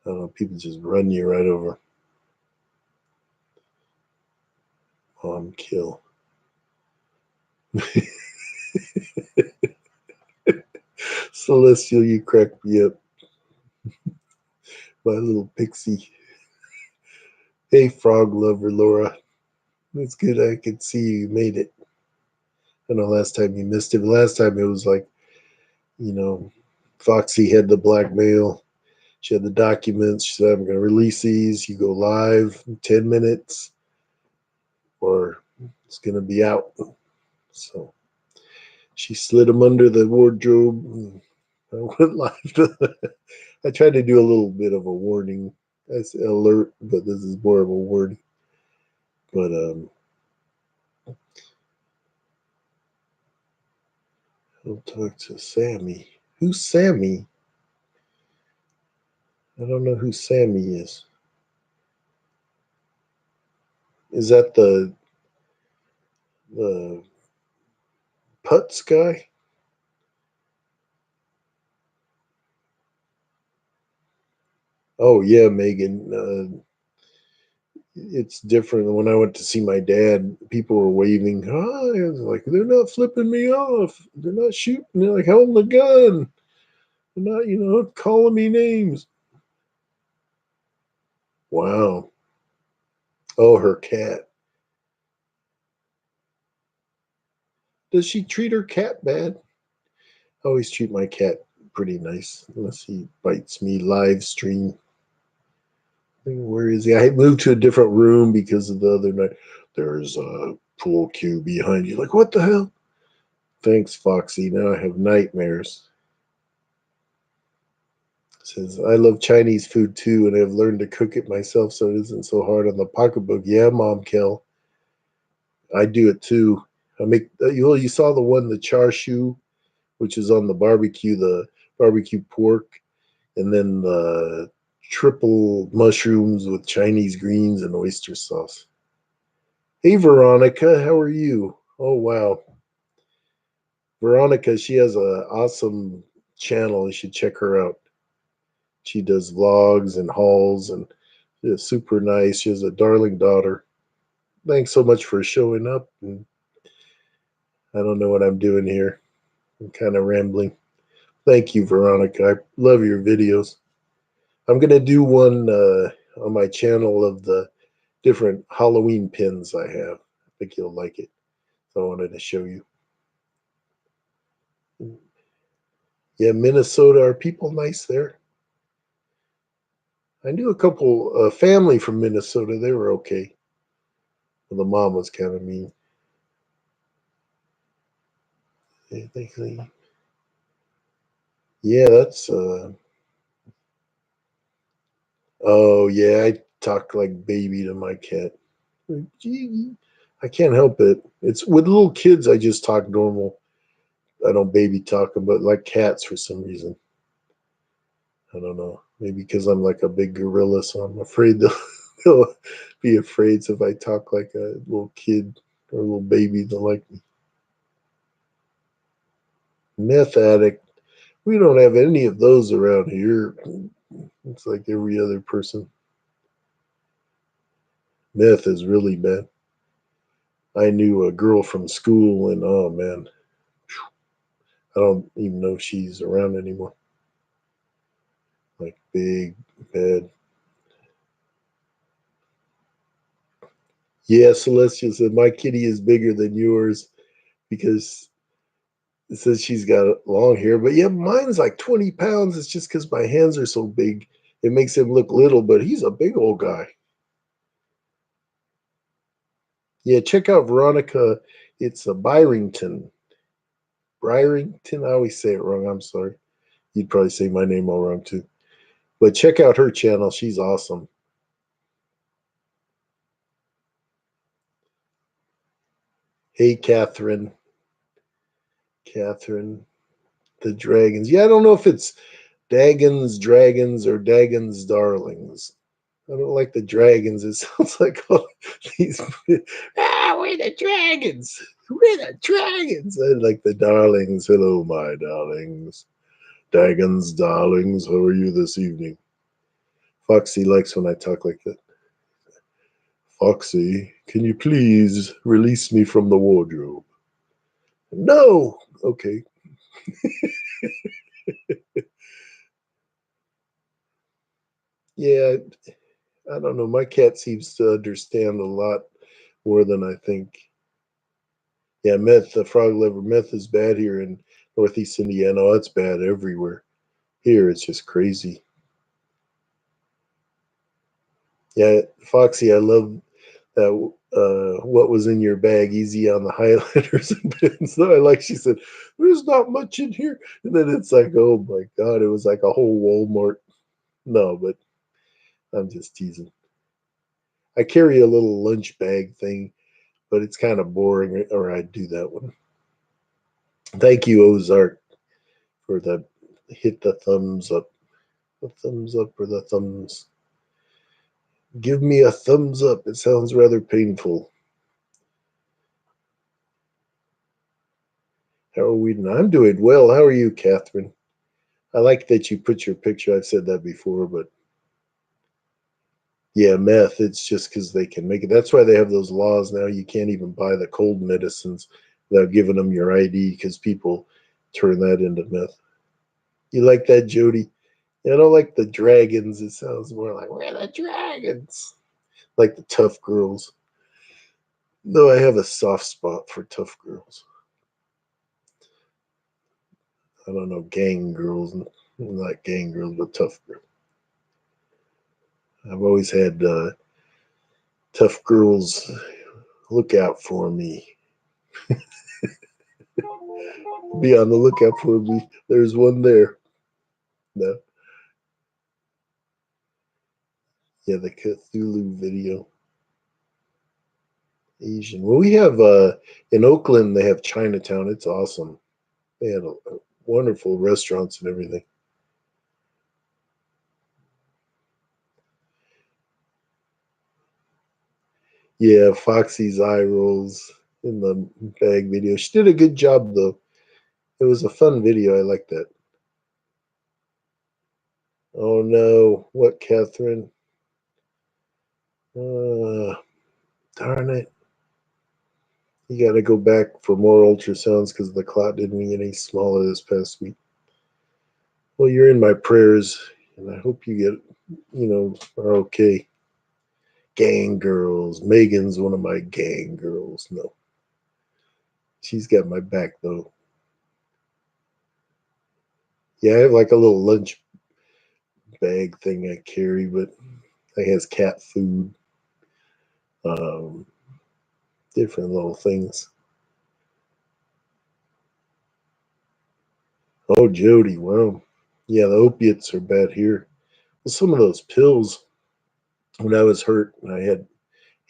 don't know, people just run you right over. Kill. Celestial, you crack me up, my little pixie. Hey, frog lover, Laura. It's good I could see you made it. I know last time you missed it. Last time it was like, you know, Foxy had the blackmail. She had the documents. She said, I'm going to release these. You go live in 10 minutes or it's going to be out. So she slid them under the wardrobe. I went live. I tried to do a little bit of a warning. That's alert, but this is more of a warning. But I'll talk to Sammy. Who's Sammy? I don't know who Sammy is. Is that the Putz guy? Oh yeah, Megan. It's different. When I went to see my dad, people were waving. Hi, I was like, they're not flipping me off. They're not shooting. They're like holding a gun. They're not, calling me names. Wow. Oh, her cat. Does she treat her cat bad? I always treat my cat pretty nice, unless he bites me live stream. Where is he? I moved to a different room because of the other night. There's a pool cue behind you. Like, what the hell? Thanks, Foxy. Now I have nightmares. Says, I love Chinese food too, and I've learned to cook it myself so it isn't so hard on the pocketbook. Yeah, Mom Kel. I do it too. I make, you saw the one, the char siu, which is on the barbecue pork, and then the triple mushrooms with Chinese greens and oyster sauce. Hey, Veronica, how are you? Oh, wow. Veronica, she has an awesome channel. You should check her out. She does vlogs and hauls and is super nice. She has a darling daughter. Thanks so much for showing up. And I don't know what I'm doing here. I'm kind of rambling. Thank you, Veronica. I love your videos. I'm going to do one on my channel of the different Halloween pins I have. I think you'll like it. So I wanted to show you. Yeah, Minnesota. Are people nice there? I knew a couple family from Minnesota. They were okay. Well, the mom was kind of mean. Yeah, that's. Oh yeah, I talk like baby to my cat. Gee, I can't help it. It's with little kids. I just talk normal. I don't baby talk them, but like cats for some reason. I don't know. Maybe because I'm like a big gorilla, so I'm afraid they'll, they'll be afraid. So if I talk like a little kid or a little baby, they'll like me. Meth addict. We don't have any of those around here. It's like every other person. Meth is really bad. I knew a girl from school, and oh man, I don't even know if she's around anymore. Like big, bad. Yeah, Celestia said my kitty is bigger than yours because it says she's got long hair. But yeah, mine's like 20 pounds. It's just because my hands are so big. It makes him look little, but he's a big old guy. Yeah, check out Veronica. It's a Byrington. Byrington. I always say it wrong. I'm sorry. You'd probably say my name all wrong too. But check out her channel. She's awesome. Hey, Catherine. Catherine. The dragons. Yeah, I don't know if it's Dagon's dragons or Dagon's darlings. I don't like the dragons. It sounds like all these. We're the dragons. We're the dragons. I like the darlings. Hello, my darlings. Dagon's darlings. How are you this evening? Foxy likes when I talk like that. Foxy, can you please release me from the wardrobe? No. Okay. Yeah, I don't know. My cat seems to understand a lot more than I think. Yeah, meth, the frog liver meth is bad here in Northeast Indiana. Oh, it's bad everywhere. Here, it's just crazy. Yeah, Foxy, I love that. What was in your bag? Easy on the highlighters and pins. So I like. She said, "There's not much in here," and then it's like, oh my god, it was like a whole Walmart. No, but I'm just teasing. I carry a little lunch bag thing, but it's kind of boring. Or I'd do that one. Thank you, Ozark, for the hit the thumbs up. The thumbs up or the thumbs. Give me a thumbs up. It sounds rather painful. How are we? I'm doing well. How are you, Catherine? I like that you put your picture. I've said that before, but Yeah, meth. It's just because they can make it. That's why they have those laws now. You can't even buy the cold medicines without giving them your ID because people turn that into meth. You like that, Jody? I don't like the dragons. It sounds more like we're the dragons, like the tough girls. Though I have a soft spot for tough girls. I don't know, gang girls, not gang girls, but tough girls. I've always had tough girls look out for me. Be on the lookout for me. There's one there. No, yeah, the Cthulhu video. Asian. Well, we have in Oakland. They have Chinatown. It's awesome. They had wonderful restaurants and everything. Yeah, Foxy's eye rolls in the bag video. She did a good job though. It was a fun video. I like that. Oh no, what, Catherine? Uh, darn it. You got to go back for more ultrasounds because the clot didn't get any smaller this past week. Well, you're in my prayers, and I hope you get, are okay. Gang girls. Megan's one of my gang girls. No, she's got my back though. Yeah, I have like a little lunch bag thing I carry, but it has cat food, um, different little things. Oh, Jody, wow. Yeah, the opiates are bad here. Well, some of those pills, when I was hurt, I had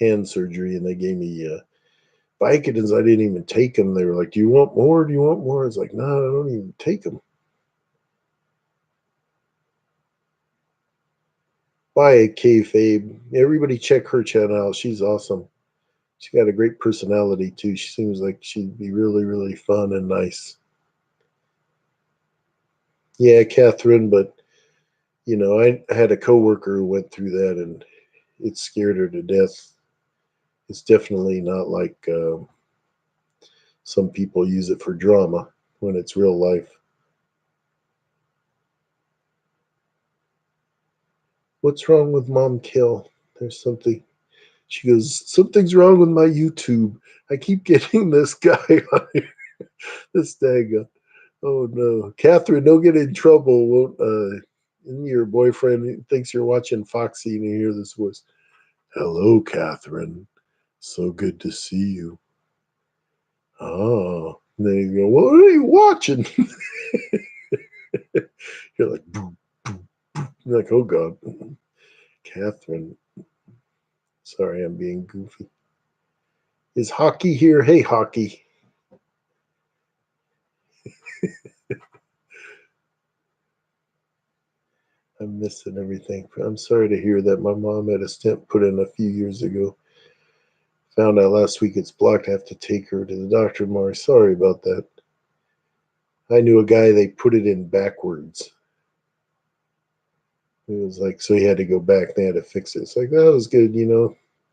hand surgery, and they gave me Vicodins. I didn't even take them. They were like, "Do you want more? Do you want more?" I was like, "No, I don't even take them." Bye, kayfabe. Everybody check her channel out. She's awesome. She got a great personality too. She seems like she'd be really, really fun and nice. Yeah, Catherine, but I had a coworker who went through that, and it scared her to death. It's definitely not like some people use it for drama when it's real life. What's wrong with Mom Kill? There's something. She goes, something's wrong with my YouTube. I keep getting this guy on here. This dang. Oh no, Catherine, don't get in trouble. Won't your boyfriend thinks you're watching Foxy and you hear this voice? Hello, Catherine. So good to see you. Oh, and then you go, what are you watching? You're like, boom, boom. You're like, oh God, Catherine. Sorry, I'm being goofy. Is Hockey here? Hey, Hockey. I'm missing everything. I'm sorry to hear that. My mom had a stent put in a few years ago. Found out last week it's blocked. I have to take her to the doctor tomorrow. Sorry about that. I knew a guy, they put it in backwards. It was like, so he had to go back. They had to fix it. It's like, that was good.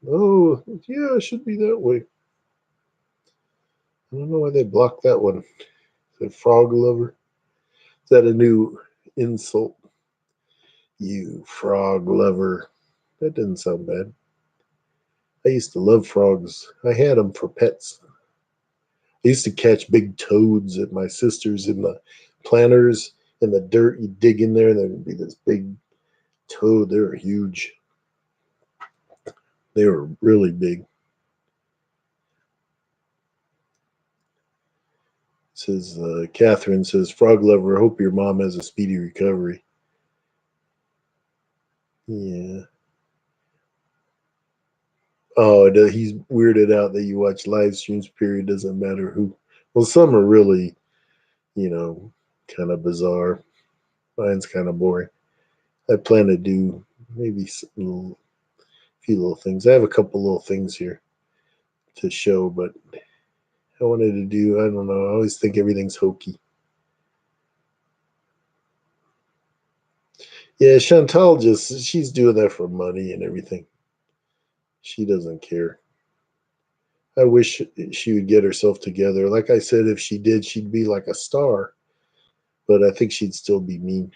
Oh, yeah, it should be that way. I don't know why they blocked that one. Is it frog lover? Is that a new insult? You frog lover. That didn't sound bad. I used to love frogs. I had them for pets. I used to catch big toads at my sister's in the planters in the dirt. You dig in there, and there would be this big toad. They were huge. They were really big. Says Catherine says, Frog lover, hope your mom has a speedy recovery. Yeah. Oh, he's weirded out that you watch live streams, period. Doesn't matter who. Well, some are really, you know, kind of bizarre. Mine's kind of boring. I plan to do maybe a few little things. I have a couple little things here to show, but I wanted to do, I don't know, I always think everything's hokey. Yeah, Chantal just she's doing that for money and everything. She doesn't care. I wish she would get herself together. Like I said, if she did, she'd be like a star. But I think she'd still be mean.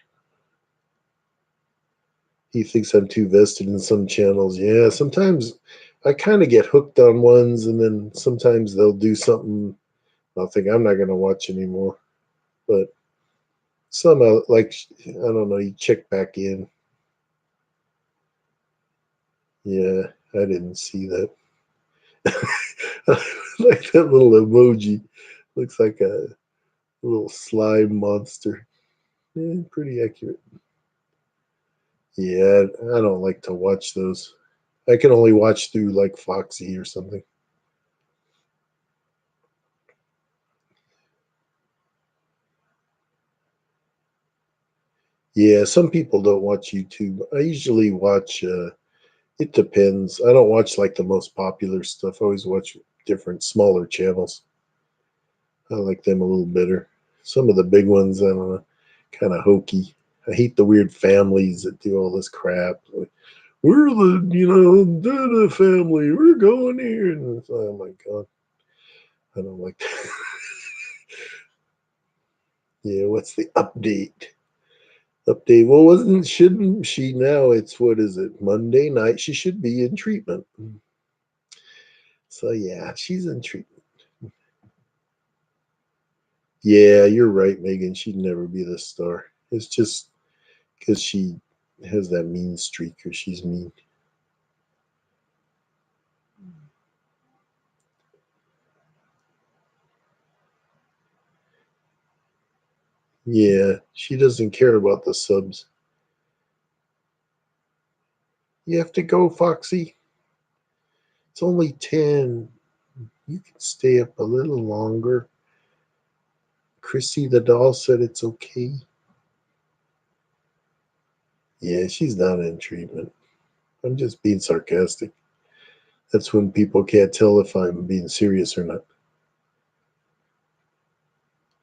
He thinks I'm too vested in some channels. Yeah, sometimes I kind of get hooked on ones, and then sometimes they'll do something I'll think I'm not going to watch anymore. But some, like, I don't know, you check back in. Yeah, I didn't see that. Like that little emoji. Looks like a little slime monster. Yeah, pretty accurate. Yeah, I don't like to watch those. I can only watch through like Foxy or something. Yeah, some people don't watch YouTube. I usually watch, it depends. I don't watch like the most popular stuff. I always watch different, smaller channels. I like them a little better. Some of the big ones, I don't know, kind of hokey. I hate the weird families that do all this crap. Like, we're the family. We're going here. And it's, oh my God, I don't like that. Yeah, what's the update? Update. Well, shouldn't she now? It's what is it? Monday night. She should be in treatment. So yeah, she's in treatment. Yeah, you're right, Megan. She'd never be the star. It's just because she has that mean streak or she's mean. Yeah, she doesn't care about the subs. You have to go, Foxy. It's only 10. You can stay up a little longer. Chrissy the doll said it's okay. Yeah, she's not in treatment. I'm just being sarcastic. That's when people can't tell if I'm being serious or not.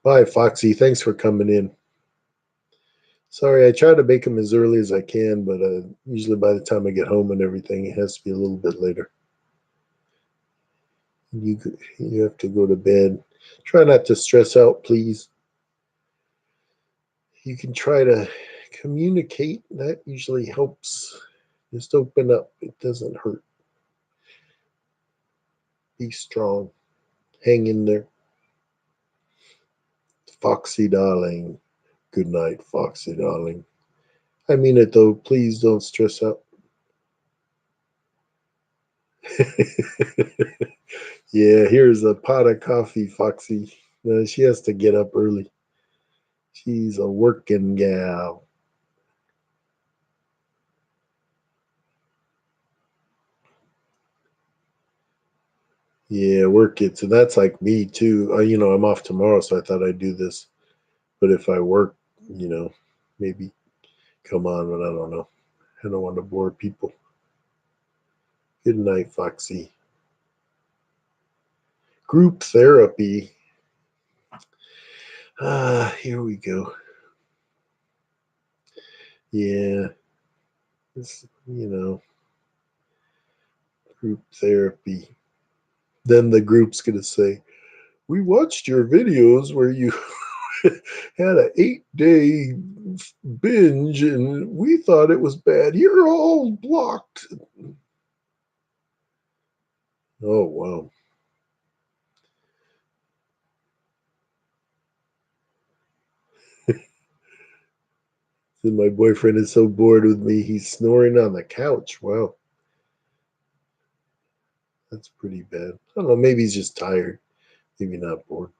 Bye, Foxy. Thanks for coming in. Sorry, I try to make them as early as I can, but usually by the time I get home and everything, it has to be a little bit later. You have to go to bed. Try not to stress out, please. You can try to communicate. That usually helps. Just open up. It doesn't hurt. Be strong. Hang in there. Foxy darling. Good night, Foxy darling. I mean it though. Please don't stress out. Yeah, here's a pot of coffee, Foxy. She has to get up early. She's a working gal. Yeah, work it. So that's like me too. I'm off tomorrow, so I thought I'd do this. But if I work, you know, maybe come on, but I don't know. I don't want to bore people. Good night, Foxy. Group therapy. Here we go. Yeah, group therapy. Then the group's going to say, we watched your videos where you had an 8-day binge and we thought it was bad. You're all blocked. Oh, wow. And my boyfriend is so bored with me, he's snoring on the couch. Wow, that's pretty bad. I don't know, maybe he's just tired, maybe not bored.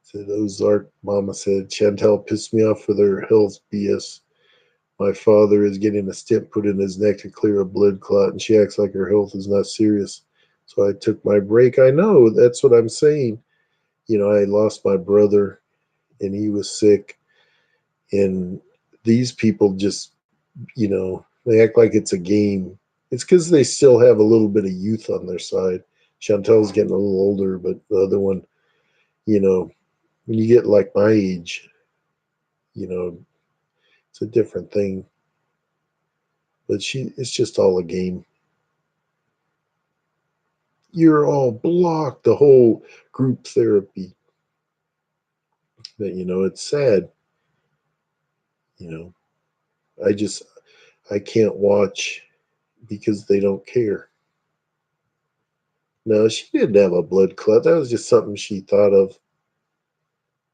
Said Ozark Mama said Chantel pissed me off with her health BS. My father is getting a stent put in his neck to clear a blood clot, and she acts like her health is not serious. So I took my break. I know, that's what I'm saying. I lost my brother, and he was sick, and these people just, they act like it's a game. It's because they still have a little bit of youth on their side. Chantel's getting a little older, but the other one, you know, when you get like my age, you know, It's a different thing. But it's just all a game. You're all blocked, the whole group therapy. But it's sad. You know, I just I can't watch because they don't care. No, she didn't have a blood clot. That was just something she thought of.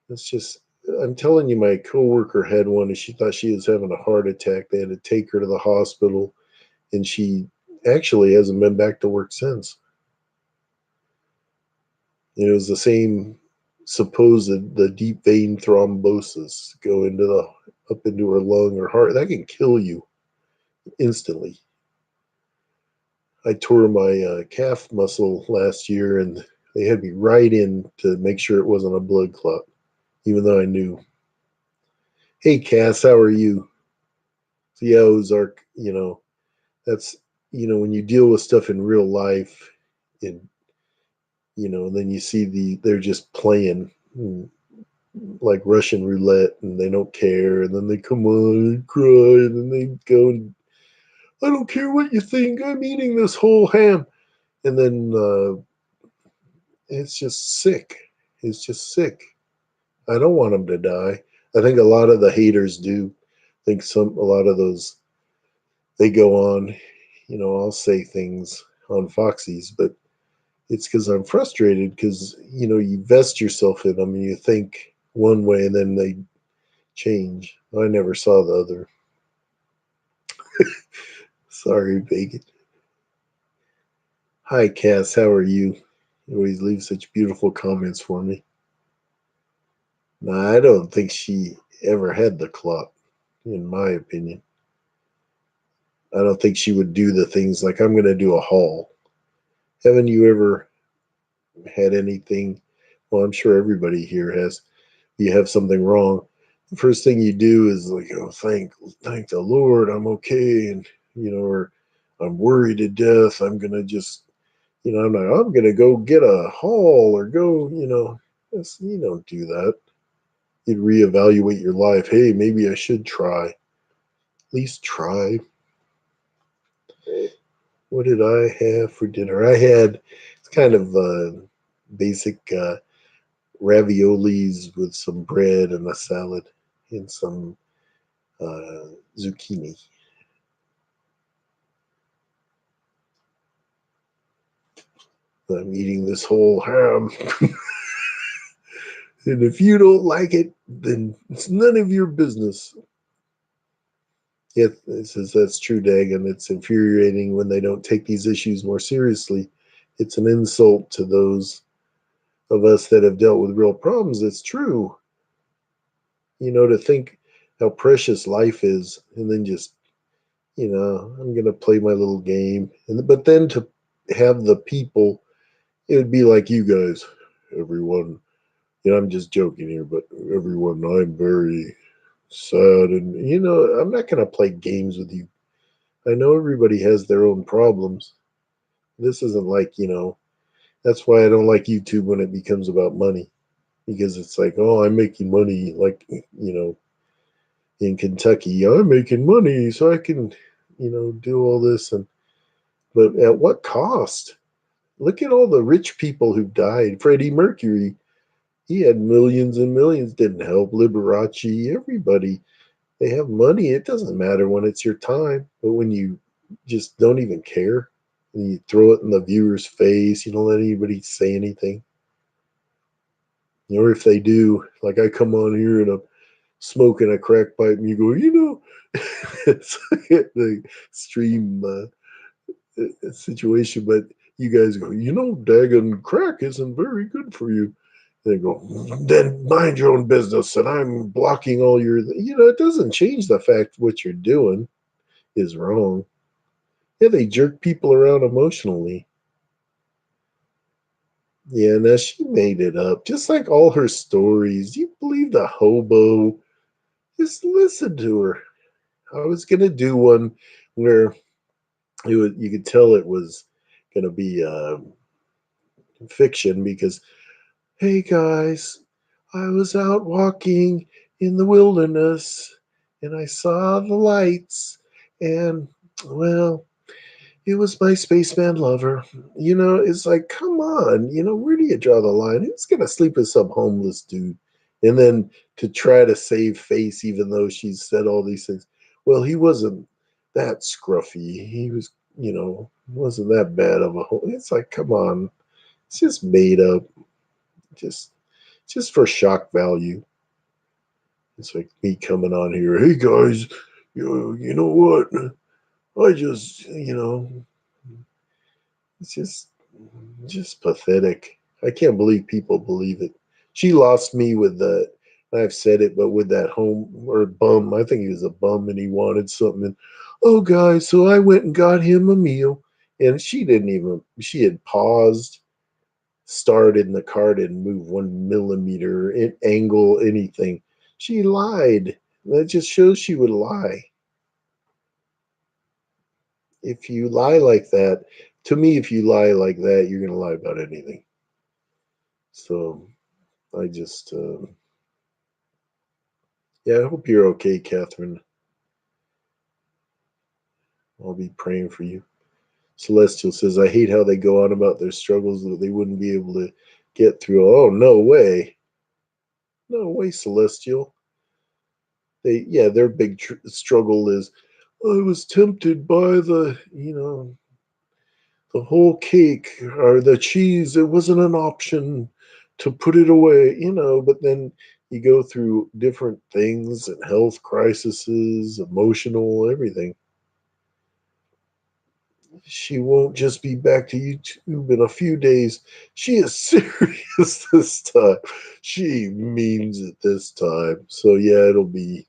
It's just, I'm telling you, my coworker had one and she thought she was having a heart attack. They had to take her to the hospital and she actually hasn't been back to work since. And it was the same supposed the deep vein thrombosis go into the up into her lung or heart. That can kill you instantly. I tore my calf muscle last year and they had me right in to make sure it wasn't a blood clot, even though I knew. Hey, Cass, how are you? So, yeah, Ozark, that's, when you deal with stuff in real life and, and then you see they're just playing like Russian roulette and they don't care. And then they come on and cry and then they go and, I don't care what you think. I'm eating this whole ham. And then it's just sick. It's just sick. I don't want them to die. I think a lot of the haters do. I think a lot of those, they go on, I'll say things on Foxies, but it's because I'm frustrated because, you vest yourself in them and you think one way and then they change. I never saw the other. Sorry, Bacon. Hi, Cass. How are you? You always leave such beautiful comments for me. No, I don't think she ever had the clock, in my opinion. I don't think she would do the things like I'm going to do a haul. Haven't you ever had anything? Well, I'm sure everybody here has. You have something wrong. The first thing you do is like, oh, thank the Lord, I'm okay, and or I'm worried to death. I'm gonna just, I'm gonna go get a haul or go, you don't do that. You'd reevaluate your life. Hey, maybe I should try. At least try. What did I have for dinner? I had it's kind of basic raviolis with some bread and a salad and some zucchini. I'm eating this whole ham. And if you don't like it, then it's none of your business. Yeah, it says that's true, Dagon. It's infuriating when they don't take these issues more seriously. It's an insult to those of us that have dealt with real problems. It's true. To think how precious life is and then just, I'm going to play my little game. But then to have the people, it would be like you guys, everyone. I'm just joking here, but everyone, I'm very sad. And, I'm not going to play games with you. I know everybody has their own problems. This isn't like, that's why I don't like YouTube when it becomes about money because it's like, oh, I'm making money. Like, in Kentucky, I'm making money so I can, do all this. But at what cost? Look at all the rich people who died. Freddie Mercury, he had millions and millions, didn't help. Liberace, everybody. They have money. It doesn't matter when it's your time. But when you just don't even care and you throw it in the viewer's face, you don't let anybody say anything. Or if they do, like I come on here and I'm smoking a crack pipe and you go, it's like the stream situation, but you guys go, daggone crack isn't very good for you. They go, then mind your own business, and I'm blocking all your. It doesn't change the fact what you're doing is wrong. Yeah, they jerk people around emotionally. Yeah, now she made it up, just like all her stories. You believe the hobo? Just listen to her. I was gonna do one where you could tell it was gonna be fiction because, hey guys, I was out walking in the wilderness and I saw the lights, and well, it was my spaceman lover. It's like, come on, where do you draw the line? Who's gonna sleep with some homeless dude? And then to try to save face, even though she's said all these things. Well, he wasn't that scruffy. He was, wasn't that bad of a It's like, come on, it's just made up, just just for shock value. It's like me coming on here, hey guys, you know what? I just, it's just pathetic. I can't believe people believe it. She lost me with the. I've said it, but with that home or bum, I think he was a bum and he wanted something. And, oh, guys, so I went and got him a meal, and she didn't even. She had paused, started, and the car didn't move 1 millimeter in angle, anything. She lied. That just shows she would lie. If you lie like that, to me, if you lie like that, you're going to lie about anything. So I just, yeah, I hope you're okay, Catherine. I'll be praying for you. Celestial says, I hate how they go on about their struggles that they wouldn't be able to get through. Oh, no way. No way, Celestial. Yeah, their big struggle is, I was tempted by the whole cake or the cheese. It wasn't an option to put it away, but then you go through different things and health crises, emotional, everything. She won't just be back to YouTube in a few days. She is serious this time. She means it this time. So yeah, it'll be,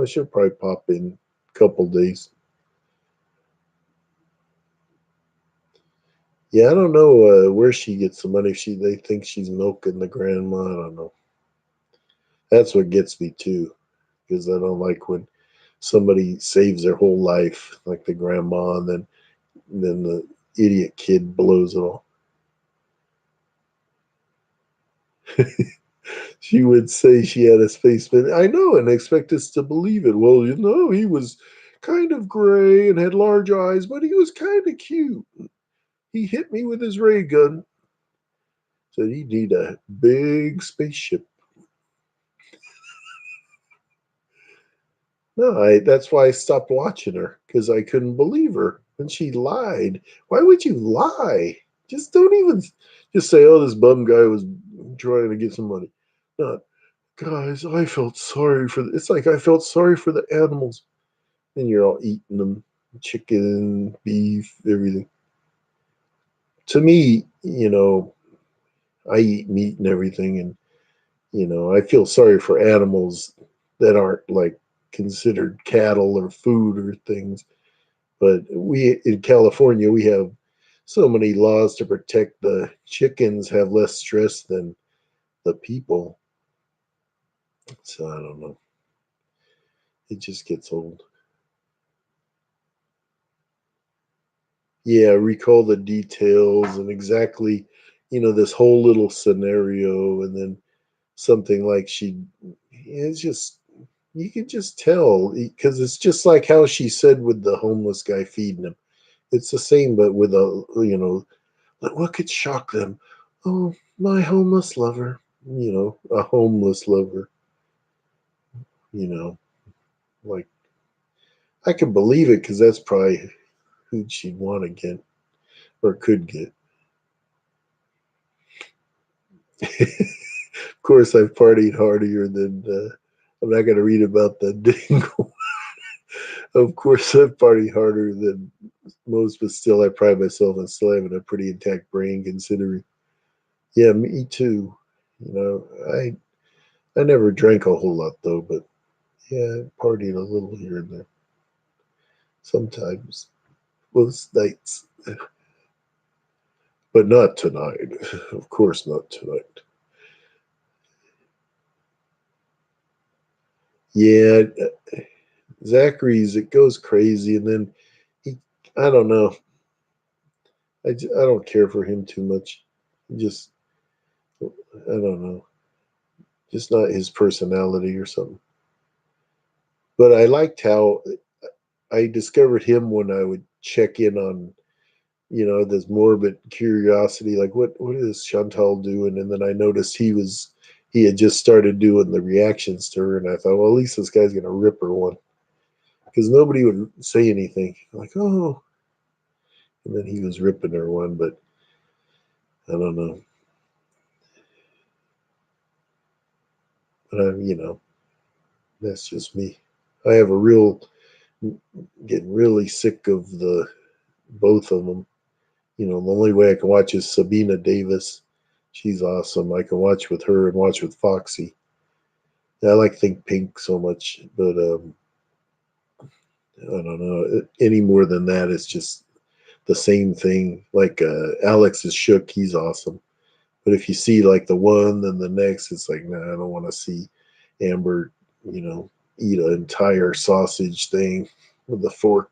she'll probably pop in a couple days. Yeah, I don't know where she gets the money. They think she's milking the grandma. I don't know. That's what gets me too, because I don't like when somebody saves their whole life, like the grandma, and then the idiot kid blows it all. She would say she had a spaceman. I know, and expect us to believe it. Well, he was kind of gray and had large eyes, but he was kind of cute. He hit me with his ray gun. Said he'd need a big spaceship. No, that's why I stopped watching her because I couldn't believe her when she lied. Why would you lie? Just don't even just say, "Oh, this bum guy was trying to get some money." Not, guys. I felt sorry for. It's like I felt sorry for the animals, and you're all eating them, chicken, beef, everything. To me, I eat meat and everything, and I feel sorry for animals that aren't like considered cattle or food or things. But we in California, we have so many laws to protect the chickens have less stress than the people. So I don't know. It just gets old. Yeah, recall the details and exactly, this whole little scenario, and then something like it's just, you can just tell because it's just like how she said with the homeless guy feeding him. It's the same, but with what could shock them? Oh, my homeless lover. A homeless lover. You know, like I can believe it because that's probably who she'd want to get or could get. Of course, I've partied harder than. I'm not going to read about the dingle. Of course, I've partied harder than most, but still, I pride myself on still having a pretty intact brain, considering. Yeah, me too. I never drank a whole lot though, but yeah, I partied a little here and there sometimes, most nights, but not tonight. Of course, not tonight. Yeah, Zachary's it goes crazy, and then he, I don't know. I don't care for him too much. Just I don't know, just not his personality or something. But I liked how I discovered him when I would check in on, this morbid curiosity, like what is Chantal doing? And then I noticed he had just started doing the reactions to her, and I thought, well, at least this guy's gonna rip her one, because nobody would say anything like, oh, and then he was ripping her one, but I don't know, but that's just me. I have a real getting really sick of the both of them. The only way I can watch is Sabina Davis. She's awesome. I can watch with her and watch with Foxy. I like Think Pink so much, but I don't know any more than that. It's just the same thing. Like Alex is shook. He's awesome. But if you see like the one, then the next, it's like, nah, I don't want to see Amber, you know, eat an entire sausage thing with a fork.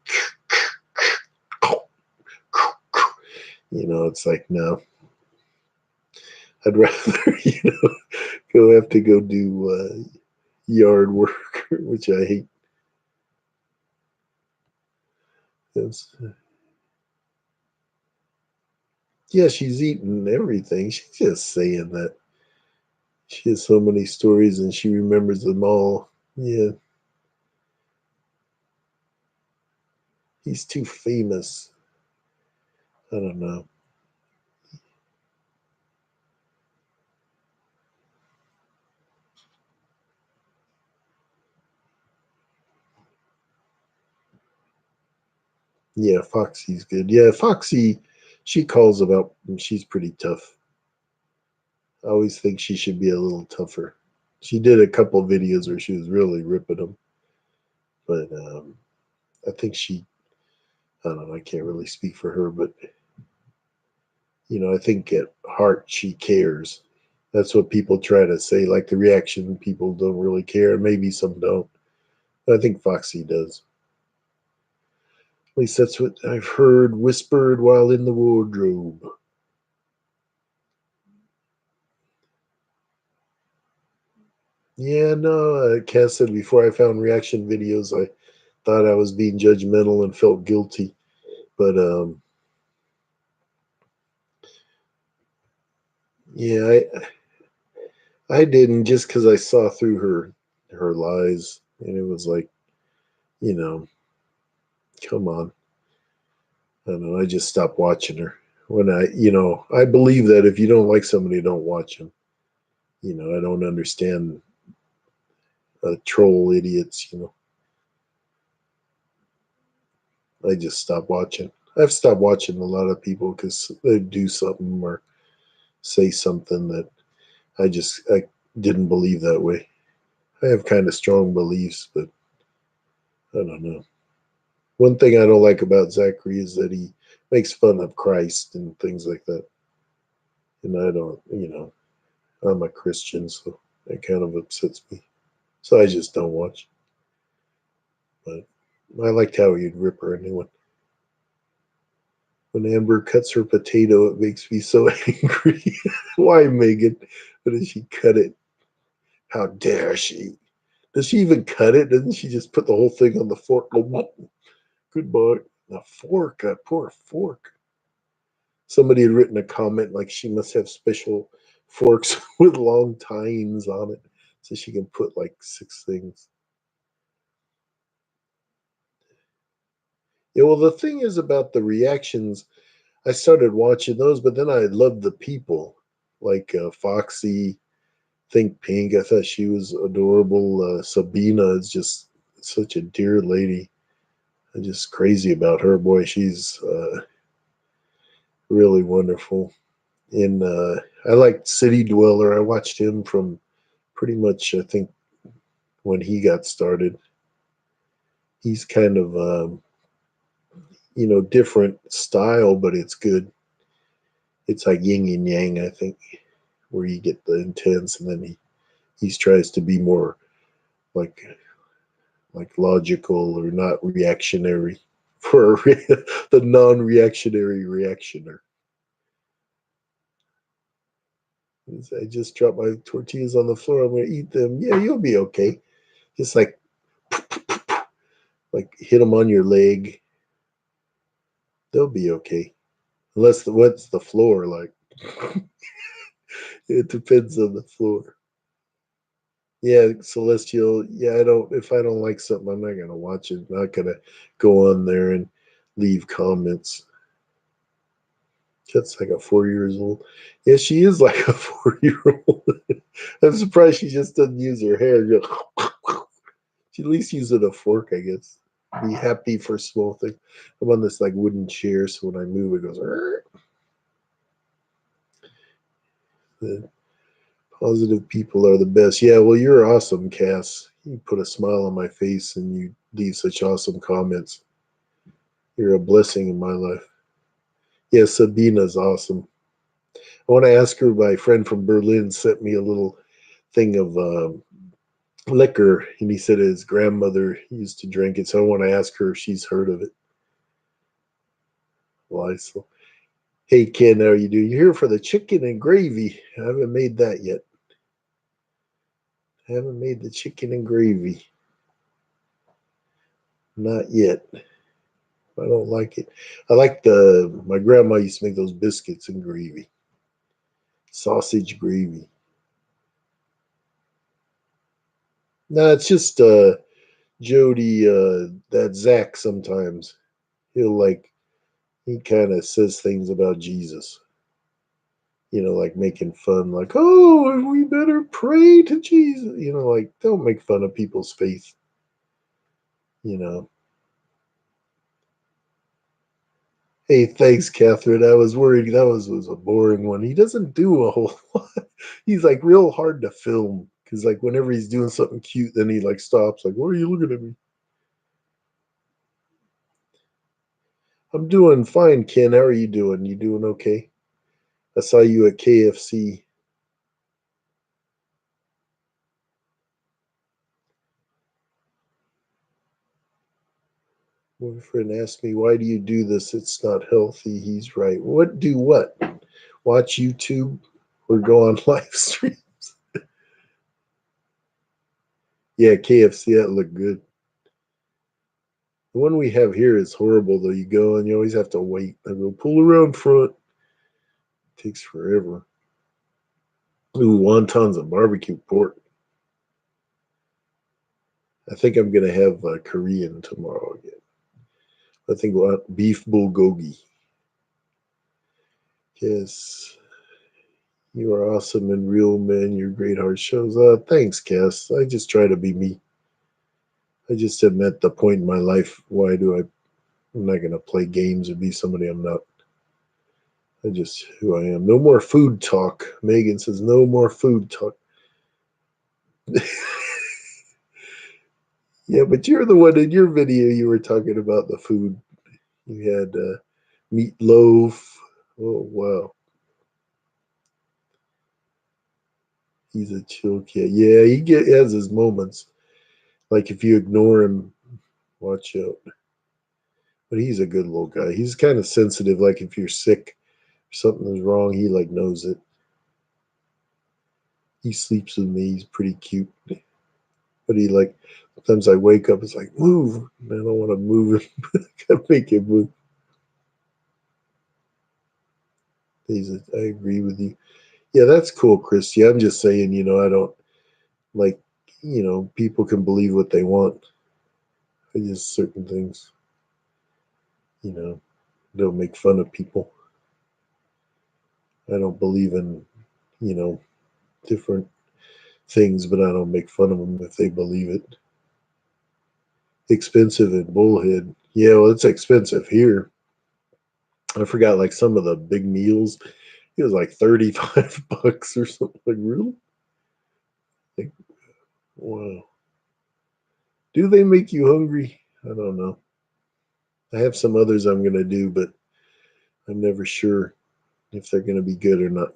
It's like, no, I'd rather, go have to go do yard work, which I hate. It's, yeah, she's eating everything. She's just saying that. She has so many stories and she remembers them all. Yeah, he's too famous. I don't know. Yeah, Foxy's good. Yeah, Foxy, she calls about, she's pretty tough. I always think she should be a little tougher. She did a couple videos where she was really ripping them, but I think I don't know, I can't really speak for her, but I think at heart she cares. That's what people try to say. Like the reaction, people don't really care. Maybe some don't. I think Foxy does. At least that's what I've heard whispered while in the wardrobe. Yeah, no, Cass said before I found reaction videos, I thought I was being judgmental and felt guilty. But yeah, I didn't, just because I saw through her lies, and it was like, you know, come on. I don't know. I just stopped watching her when I believe that if you don't like somebody, don't watch them. I don't understand troll idiots. I just stopped watching. I've stopped watching a lot of people because they do something or say something that I didn't believe that way. I have kind of strong beliefs, but I don't know. One thing I don't like about Zachary is that he makes fun of Christ and things like that. And I don't, I'm a Christian, so it kind of upsets me. So I just don't watch. But I liked how he'd rip her a new one. When Amber cuts her potato, it makes me so angry. Why, Megan? But does she cut it? How dare she? Does she even cut it? Doesn't she just put the whole thing on the fork? Goodbye. The fork, a poor fork. Somebody had written a comment like she must have special forks with long tines on it so she can put like six things. Yeah, well, the thing is about the reactions, I started watching those, but then I loved the people like Foxy, Think Pink. I thought she was adorable. Sabina is just such a dear lady. I'm just crazy about her. Boy, she's really wonderful. And I liked City Dweller. I watched him from pretty much, I think, when he got started. He's kind of, different style, but it's good. It's like yin and yang, I think, where you get the intense, and then he tries to be more like logical or not reactionary for the non-reactionary reactioner. I just dropped my tortillas on the floor. I'm gonna eat them. Yeah, you'll be okay. Just like Like hit them on your leg. They'll be okay. Unless what's the floor like? It depends on the floor. Yeah, Celestial. Yeah, I don't. If I don't like something, I'm not gonna watch it. I'm not gonna go on there and leave comments. That's like a 4 years old. Yeah, she is like a 4 year old. I'm surprised she just doesn't use her hair. She at least uses a fork, I guess. Be happy for small things. I'm on this like wooden chair, so when I move, it goes. The positive people are the best. Yeah, well, you're awesome, Cass. You put a smile on my face and you leave such awesome comments. You're a blessing in my life. Yeah, Sabina's awesome. I want to ask her. My friend from Berlin sent me a little thing of liquor, and he said his grandmother used to drink it. So I want to ask her if she's heard of it. Why? So, hey, Ken, how you doing? You're here for the chicken and gravy. I haven't made that yet. I haven't made the chicken and gravy. Not yet. I don't like it. I like my grandma used to make those biscuits and gravy, sausage gravy. No, it's just Jody, that Zach sometimes. He'll like, he kind of says things about Jesus, like making fun, like, oh, we better pray to Jesus. Like, don't make fun of people's faith, you know. Hey, thanks, Catherine. I was worried that was a boring one. He doesn't do a whole lot. He's like real hard to film because, like, whenever he's doing something cute, then he like stops, like, why are you looking at me? I'm doing fine, Ken. How are you doing? You doing okay? I saw you at KFC. Boyfriend asked me, why do you do this? It's not healthy. He's right. What do what? Watch YouTube or go on live stream? Yeah, KFC, that looked good. The one we have here is horrible though. You go and you always have to wait. I go pull around front. It takes forever. Ooh, wontons and barbecue pork. I think I'm gonna have Korean tomorrow again. I think we'll have beef bulgogi. Yes, you are awesome and real, man. Your great heart shows. Thanks, Cass. I just try to be me. I just am at the point in my life. Why do I? I'm not gonna play games or be somebody I'm not. I just who I am. No more food talk. Megan says no more food talk. Yeah, but you're the one in your video you were talking about the food. You had meatloaf. Oh wow, he's a chill kid. Yeah, has his moments. Like if you ignore him, watch out. But he's a good little guy. He's kind of sensitive. Like if you're sick, something is wrong, he like knows it. He sleeps with me. He's pretty cute. But he like sometimes I wake up, it's like move. I don't want to move him. Gotta make him move. I agree with you. Yeah, that's cool, Christy. I'm just saying, I don't like, people can believe what they want. I just certain things, you know, don't make fun of people. I don't believe in, you know, different things, but I don't make fun of them if they believe it. Expensive in Bullhead. Yeah, well, it's expensive here. I forgot like some of the big meals. It was like 35 bucks or something. Like, really? Like, wow. Do they make you hungry? I don't know. I have some others I'm going to do, but I'm never sure if they're going to be good or not.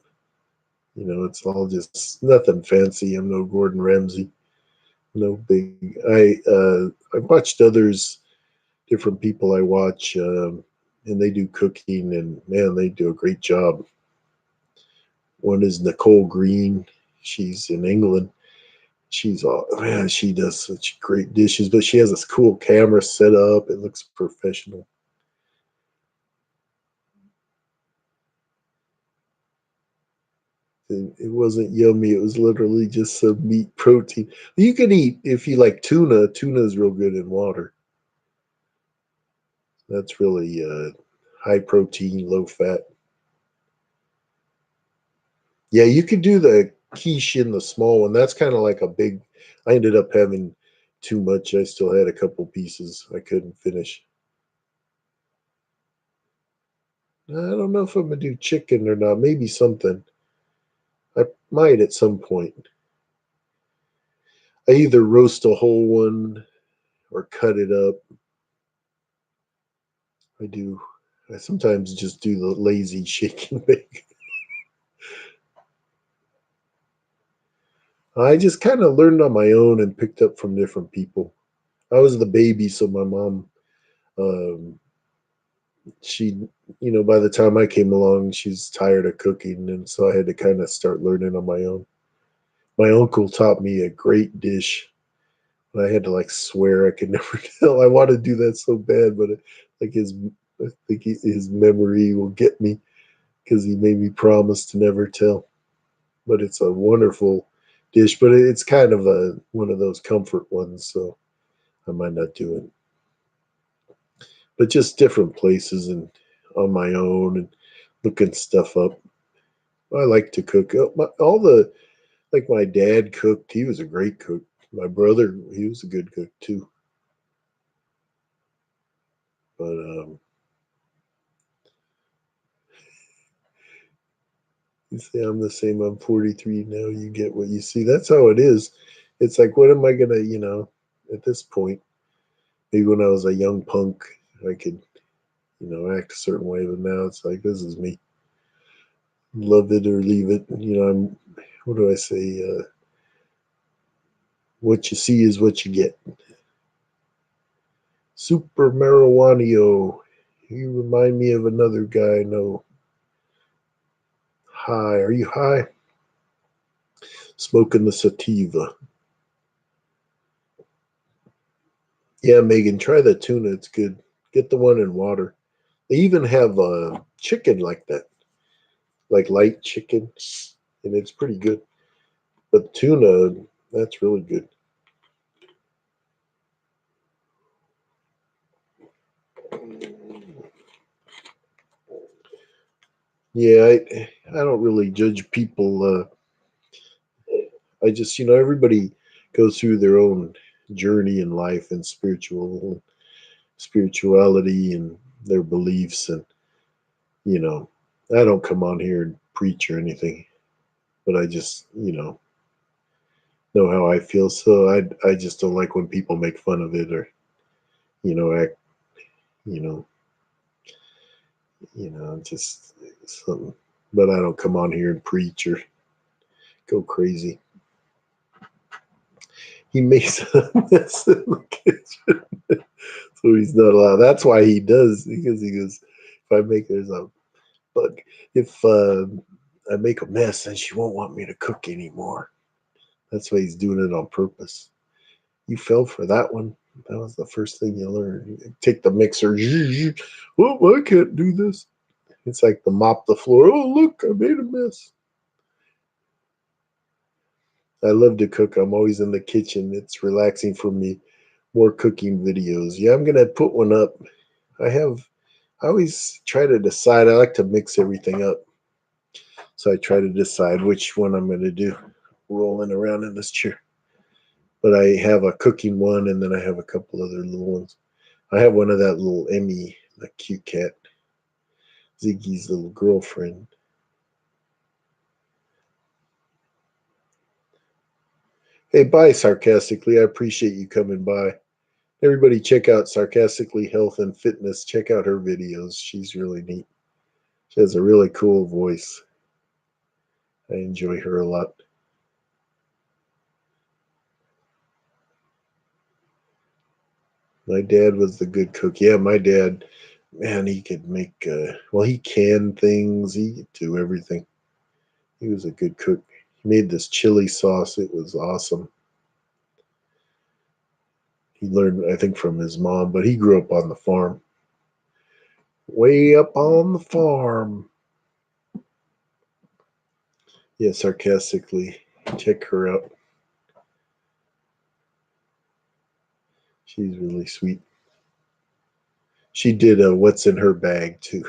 It's all just nothing fancy. I'm no Gordon Ramsay. No big. I watched others, different people I watch, and they do cooking, and man, they do a great job. One is Nicole Green. She's in England, She's all man, she does such great dishes, but she has this cool camera set up. It looks professional. And it wasn't yummy. It was literally just some meat protein. You can eat if you like tuna. Tuna is real good in water. That's really high protein, low fat. Yeah, you could do the quiche in the small one. That's kind of like a big. I ended up having too much. I still had a couple pieces I couldn't finish. I don't know if I'm gonna do chicken or not. Maybe something. I might at some point. I either roast a whole one or cut it up. I do. I sometimes just do the lazy shake and bake. I just kind of learned on my own and picked up from different people. I was the baby, so my mom, um, she, by the time I came along, she's tired of cooking, and so I had to kind of start learning on my own. My uncle taught me a great dish. And I had to like swear I could never tell. I want to do that so bad, but like I think his memory will get me because he made me promise to never tell. But it's a wonderful dish, but it's kind of a one of those comfort ones, so I might not do it. But just different places and on my own and looking stuff up. I like to cook. All the like my dad cooked. He was a great cook. My brother, he was a good cook too. But you say I'm the same. I'm 43 now. You get what you see. That's how it is. It's like, what am I gonna, at this point? Maybe when I was a young punk, I could, act a certain way. But now it's like, this is me. Love it or leave it. What do I say? What you see is what you get. Super Marijuanio. You remind me of another guy I know. High. Are you high? Smoking the sativa. Yeah, Megan, try the tuna. It's good. Get the one in water. They even have chicken like that, like light chicken, and it's pretty good. But tuna, that's really good. Yeah, I don't really judge people. I just, everybody goes through their own journey in life and spirituality and their beliefs, and you know, I don't come on here and preach or anything, but I just, know how I feel. So I just don't like when people make fun of it or act, you know, just something. But I don't come on here and preach or go crazy. He makes a mess in the kitchen, so he's not allowed. That's why he does, because he goes, if I make there's a bug, if I make a mess, then she won't want me to cook anymore. That's why he's doing it on purpose. You fell for that one. That was the first thing you learn. You take the mixer. Oh, I can't do this. It's like the mop the floor. Oh, look, I made a mess. I love to cook. I'm always in the kitchen. It's relaxing for me. More cooking videos. Yeah, I'm gonna put one up. I have. I always try to decide. I like to mix everything up, so I try to decide which one I'm gonna do. Rolling around in this chair, but I have a cooking one, and then I have a couple other little ones. I have one of that little Emmy, the cute cat, Ziggy's little girlfriend. Hey, bye, sarcastically. I appreciate you coming by. Everybody, check out Sarcastically Health and Fitness. Check out her videos. She's really neat. She has a really cool voice. I enjoy her a lot. My dad was the good cook. Yeah, my dad, man, he could make, he canned things. He could do everything. He was a good cook. He made this chili sauce. It was awesome. He learned, I think, from his mom, but he grew up on the farm. Way up on the farm. Yeah, sarcastically. Check her out. She's really sweet. She did a what's in her bag too.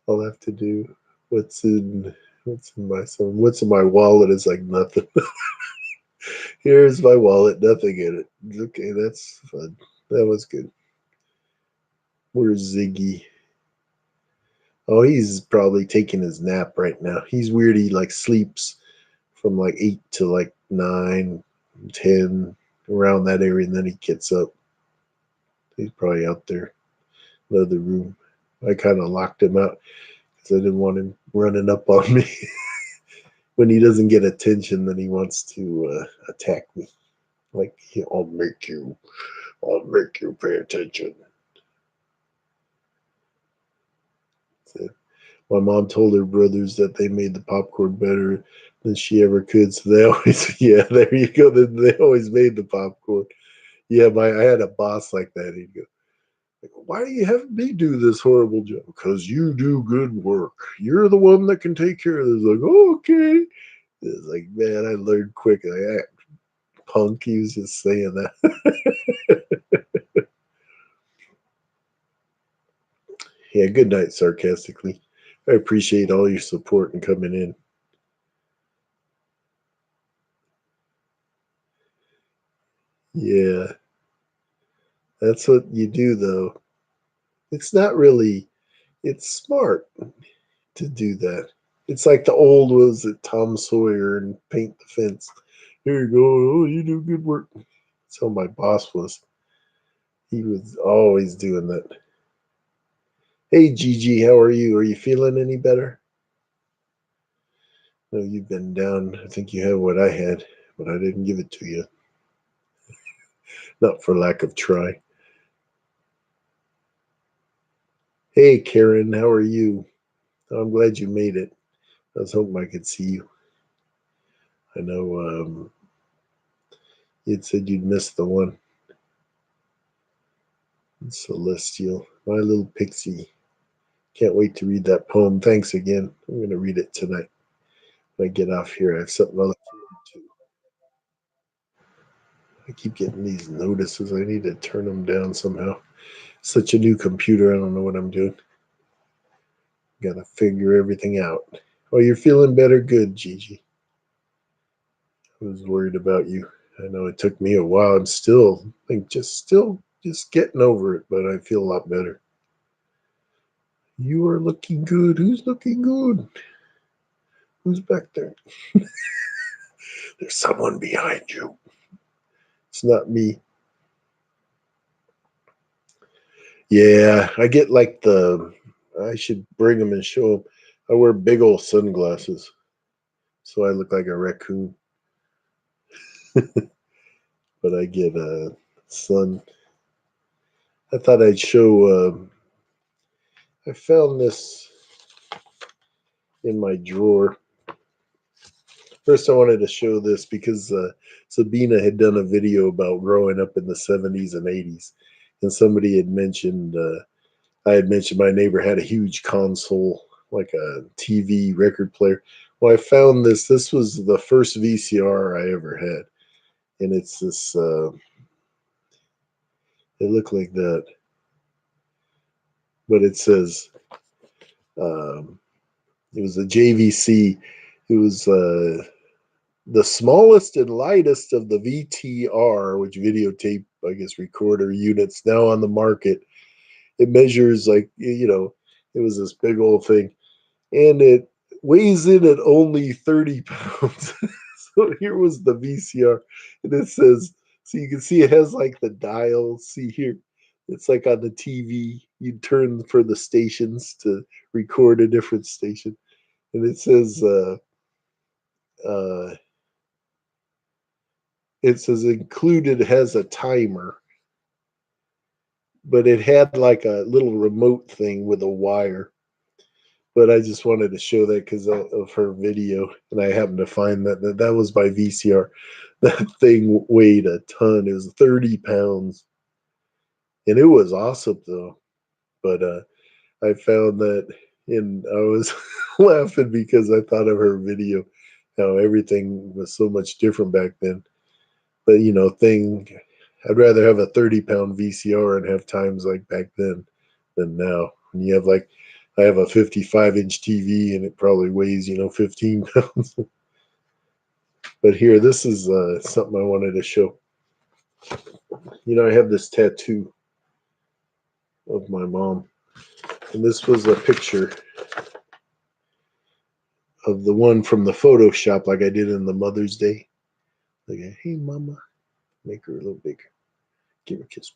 I'll have to do what's in my son. What's in my wallet is like nothing. Here's my wallet, nothing in it. Okay, that's fun. That was good. Where's Ziggy? Oh, he's probably taking his nap right now. He's weird. He like sleeps from like 8 to like 9, 10, around that area, and then he gets up. He's probably out there in the other room. I kind of locked him out because I didn't want him running up on me. When he doesn't get attention, then he wants to attack me. Like, I'll make you pay attention. So my mom told her brothers that they made the popcorn better than she ever could. So they always, yeah, there you go. They always made the popcorn. Yeah, I had a boss like that. He'd go, why do you have me do this horrible job? Because you do good work. You're the one that can take care of this. Like, oh, okay. It's like, man, I learned quick. Like, punk, he was just saying that. Yeah, good night, sarcastically. I appreciate all your support and coming in. Yeah, that's what you do, though. It's not really, it's smart to do that. It's like the old was it Tom Sawyer and paint the fence. Here you go. Oh, you do good work. That's how my boss was. He was always doing that. Hey, Gigi, how are you? Are you feeling any better? No, you've been down. I think you have what I had, but I didn't give it to you. Not for lack of try. Hey, Karen, how are you? I'm glad you made it. I was hoping I could see you. I know you'd said you'd missed the one. Celestial, my little pixie. Can't wait to read that poem. Thanks again. I'm going to read it tonight. When I get off here, I have something else to do. I keep getting these notices. I need to turn them down somehow. Such a new computer. I don't know what I'm doing. Got to figure everything out. Oh, you're feeling better? Good, Gigi. I was worried about you. I know it took me a while. I'm still, I think, just getting over it, but I feel a lot better. You are looking good. Who's looking good? Who's back there? There's someone behind you. It's not me. Yeah, I get like I should bring them and show them. I wear big old sunglasses, so I look like a raccoon. But I get sun. I thought I'd show. I found this in my drawer. First, I wanted to show this because Sabina had done a video about growing up in the 70s and 80s. And somebody had mentioned, I had mentioned my neighbor had a huge console, like a TV record player. Well, I found this. This was the first VCR I ever had. And it's this, it looked like that. But it says, um, it was a JVC. It was the smallest and lightest of the VTR, which videotape, I guess, recorder units now on the market. It measures like, it was this big old thing, and it weighs in at only 30 pounds. So here was the VCR, and it says, so you can see it has like the dial. See here, it's like on the TV. You turn for the stations to record a different station, and uh, it says included has a timer, but it had like a little remote thing with a wire. But I just wanted to show that because of her video, and I happened to find that was my VCR. That thing weighed a ton. It was 30 pounds, and it was awesome though. But I found that, and I was laughing because I thought of her video, how everything was so much different back then. But I'd rather have a 30-pound VCR and have times like back then than now. When you have like, I have a 55-inch TV and it probably weighs 15 pounds. But here, this is something I wanted to show. I have this tattoo of my mom, and this was a picture of the one from the Photoshop, like I did in the Mother's Day. Like, hey, mama, make her a little bigger, give her a kiss.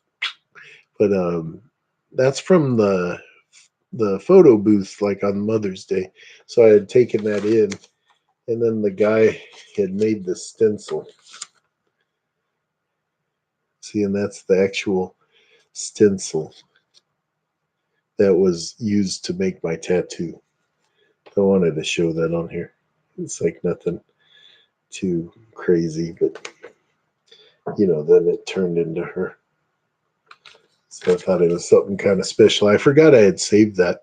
But that's from the photo booth, like on Mother's Day. So I had taken that in, and then the guy had made the stencil. See, and that's the actual stencil that was used to make my tattoo. I wanted to show that on here. It's like nothing too crazy, but then it turned into her. So I thought it was something kind of special. I forgot I had saved that.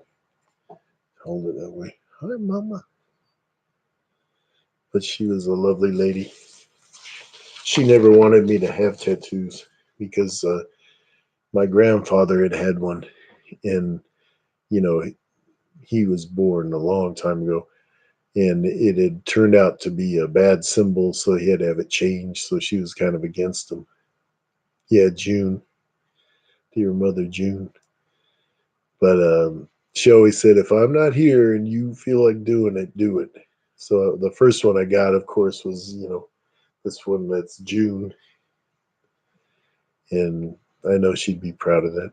Hold it that way. Hi, Mama. But she was a lovely lady. She never wanted me to have tattoos because my grandfather had had one, and you know he was born a long time ago, and it had turned out to be a bad symbol, so he had to have it changed. So she was kind of against him. Yeah, June, dear mother June. But she always said, if I'm not here and you feel like doing it, do it. So the first one I got, of course, was this one that's June, and I know she'd be proud of that.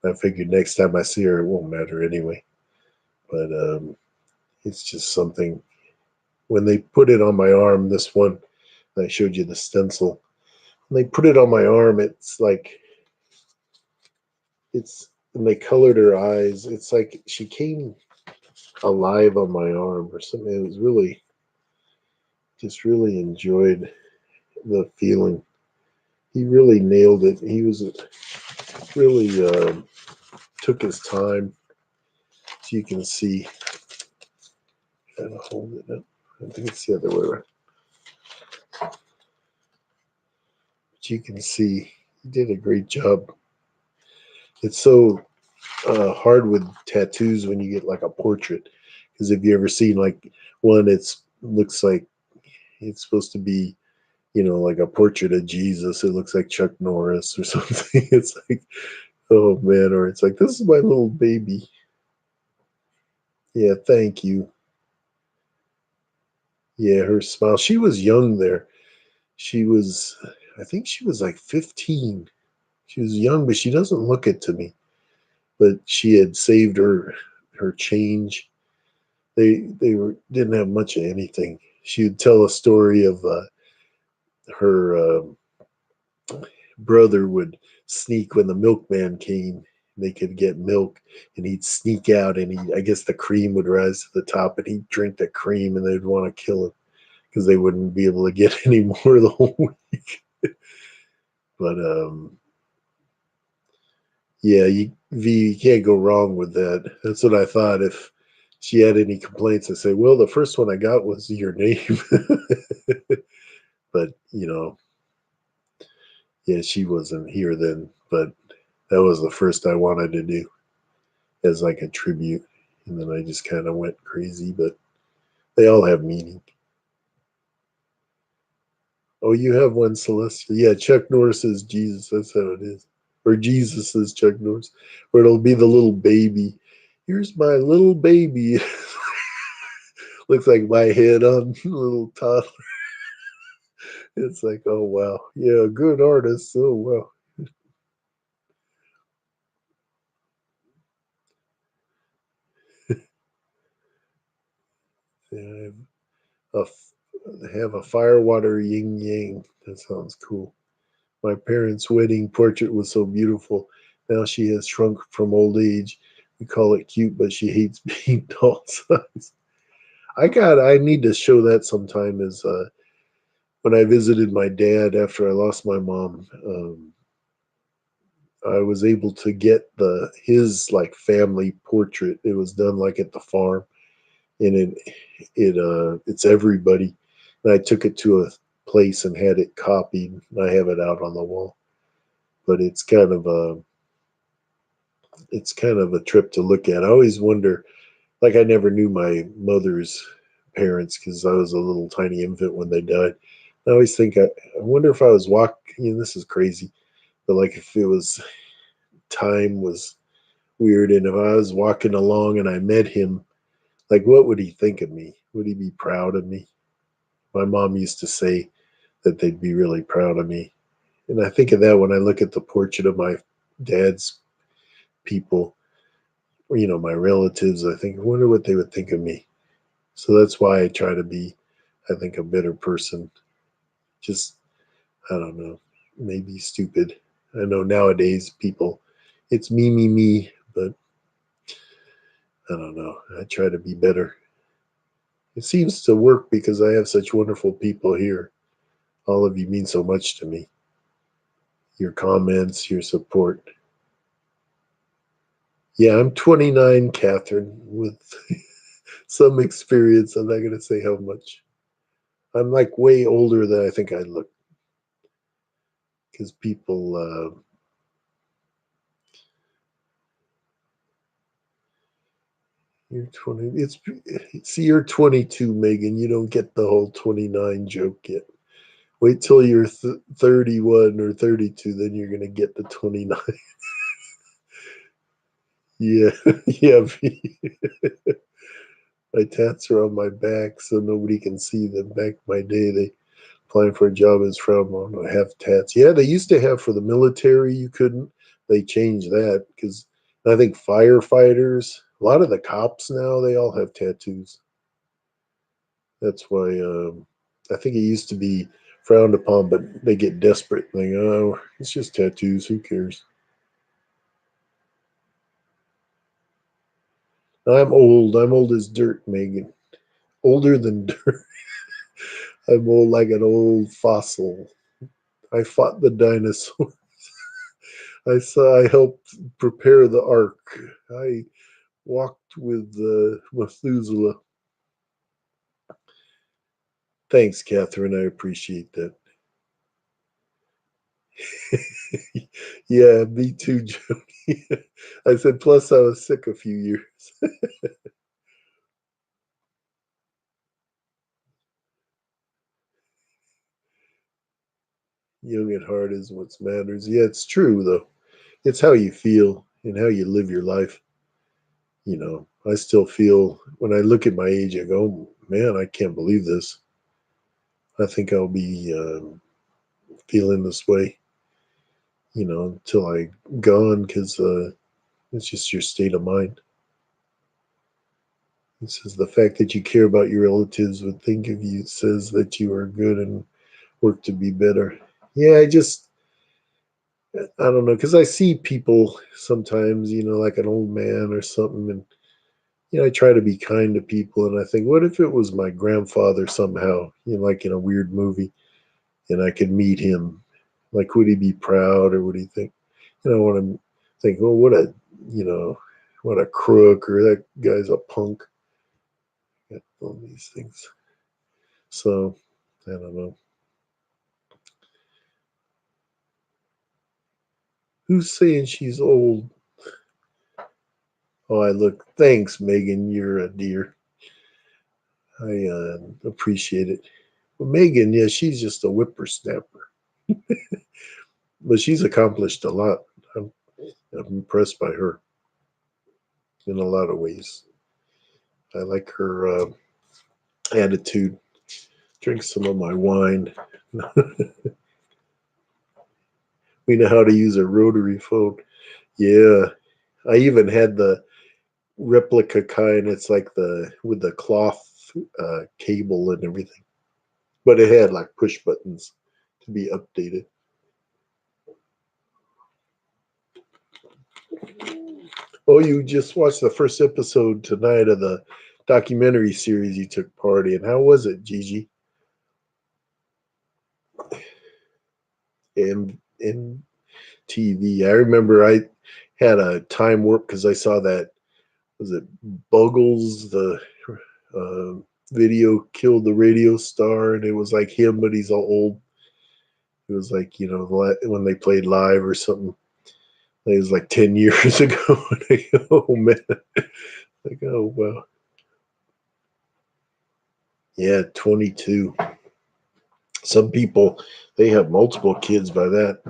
I figured next time I see her, it won't matter anyway. But it's just something. When they put it on my arm, this one, I showed you the stencil. When they put it on my arm, it's like and they colored her eyes. It's like she came alive on my arm or something. It was just really enjoyed the feeling. He really nailed it. He was really took his time. So you can see. Trying to hold it up. I think it's the other way around. But you can see he did a great job. It's so hard with tattoos when you get like a portrait, because if you ever seen like one, it's looks like it's supposed to be like a portrait of Jesus. It looks like Chuck Norris or something. It's like, oh man, or it's like, this is my little baby. Yeah, thank you. Yeah, her smile. She was young there. She was, I think she was like 15. She was young, but she doesn't look it to me. But she had saved her change. They didn't have much of anything. She would tell a story of her brother would sneak when the milkman came. They could get milk, and he'd sneak out, and I guess the cream would rise to the top, and he'd drink the cream, and they'd want to kill him because they wouldn't be able to get any more the whole week. But yeah, you can't go wrong with that. That's what I thought. If she had any complaints, I say, well, the first one I got was your name. But yeah, she wasn't here then. But that was the first I wanted to do as like a tribute, and then I just kind of went crazy. But they all have meaning. Oh, you have one, Celestial. Yeah, Chuck Norris is Jesus. That's how it is. Or Jesus is Chuck Norris. Or it'll be the little baby. Here's my little baby. Looks like my head on a little toddler. It's like, oh wow. Yeah, good artist. Oh wow. Yeah, a, have a firewater yin yang. That sounds cool. My parents' wedding portrait was so beautiful. Now she has shrunk from old age. We call it cute, but she hates being doll size. I need to show that sometime. Is when I visited my dad after I lost my mom. I was able to get the his like family portrait. It was done like at the farm, and it's everybody. And I took it to a place and had it copied. I have it out on the wall, but it's kind of a trip to look at. I always wonder, like I never knew my mother's parents because I was a little tiny infant when they died. I always think I wonder if I was walking. This is crazy, but like if it was time was weird, and if I was walking along and I met him, like what would he think of me? Would he be proud of me? My mom used to say that they'd be really proud of me, and I think of that when I look at the portrait of my dad's people, my relatives. I think I wonder what they would think of me. So that's why I try to be, I think, a better person. Just, I don't know, maybe stupid. I know nowadays people, it's me, but I don't know. I try to be better. It seems to work because I have such wonderful people here. All of you mean so much to me. Your comments, your support. Yeah, I'm 29, Catherine, with some experience. I'm not going to say how much. I'm like way older than I think I look because people, you're 20. See, you're 22, Megan. You don't get the whole 29 joke yet. Wait till you're 31 or 32, then you're going to get the 29. Yeah, yeah. My tats are on my back, so nobody can see them. Back in my day, they applying for a job as from I have tats. Yeah, they used to have for the military. You couldn't. They changed that because I think firefighters, a lot of the cops now, they all have tattoos. That's why I think it used to be frowned upon, but they get desperate and they go, oh, it's just tattoos. Who cares? I'm old. I'm old as dirt, Megan. Older than dirt. I'm old like an old fossil. I fought the dinosaur. I helped prepare the ark. I walked with Methuselah. Thanks, Catherine. I appreciate that. Yeah, me too, Jody. I said, plus I was sick a few years. Young at heart is what matters. Yeah, it's true, though. It's how you feel and how you live your life. I still feel when I look at my age, I go, oh, man, I can't believe this. I think I'll be feeling this way, until I gone because it's just your state of mind. It says the fact that you care about your relatives would think of you says that you are good and work to be better. Yeah, I don't know because I see people sometimes, like an old man or something, and I try to be kind to people, and I think, what if it was my grandfather somehow, like in a weird movie, and I could meet him? Like, would he be proud, or would he think, I want to think, oh, you know, what a crook, or that guy's a punk, all these things. So, I don't know. Who's saying she's old? Oh, I look. Thanks, Megan. You're a dear. I appreciate it. Well, Megan, yeah, she's just a whippersnapper, but she's accomplished a lot. I'm, I'm impressed by her in a lot of ways. I like her attitude. Drink some of my wine. We know how to use a rotary phone. Yeah, I even had the replica kind. It's like the with the cloth cable and everything, but it had like push buttons to be updated. Oh, you just watched the first episode tonight of the documentary series you took part in. How was it, Gigi? And TV. I remember I had a time warp because I saw that, was it Buggles, the uh, video killed the radio star, and it was like him, but he's all old. It was like, when they played live or something. It was like 10 years ago. Oh man. Like, oh wow. Yeah, 22. Some people, they have multiple kids by that,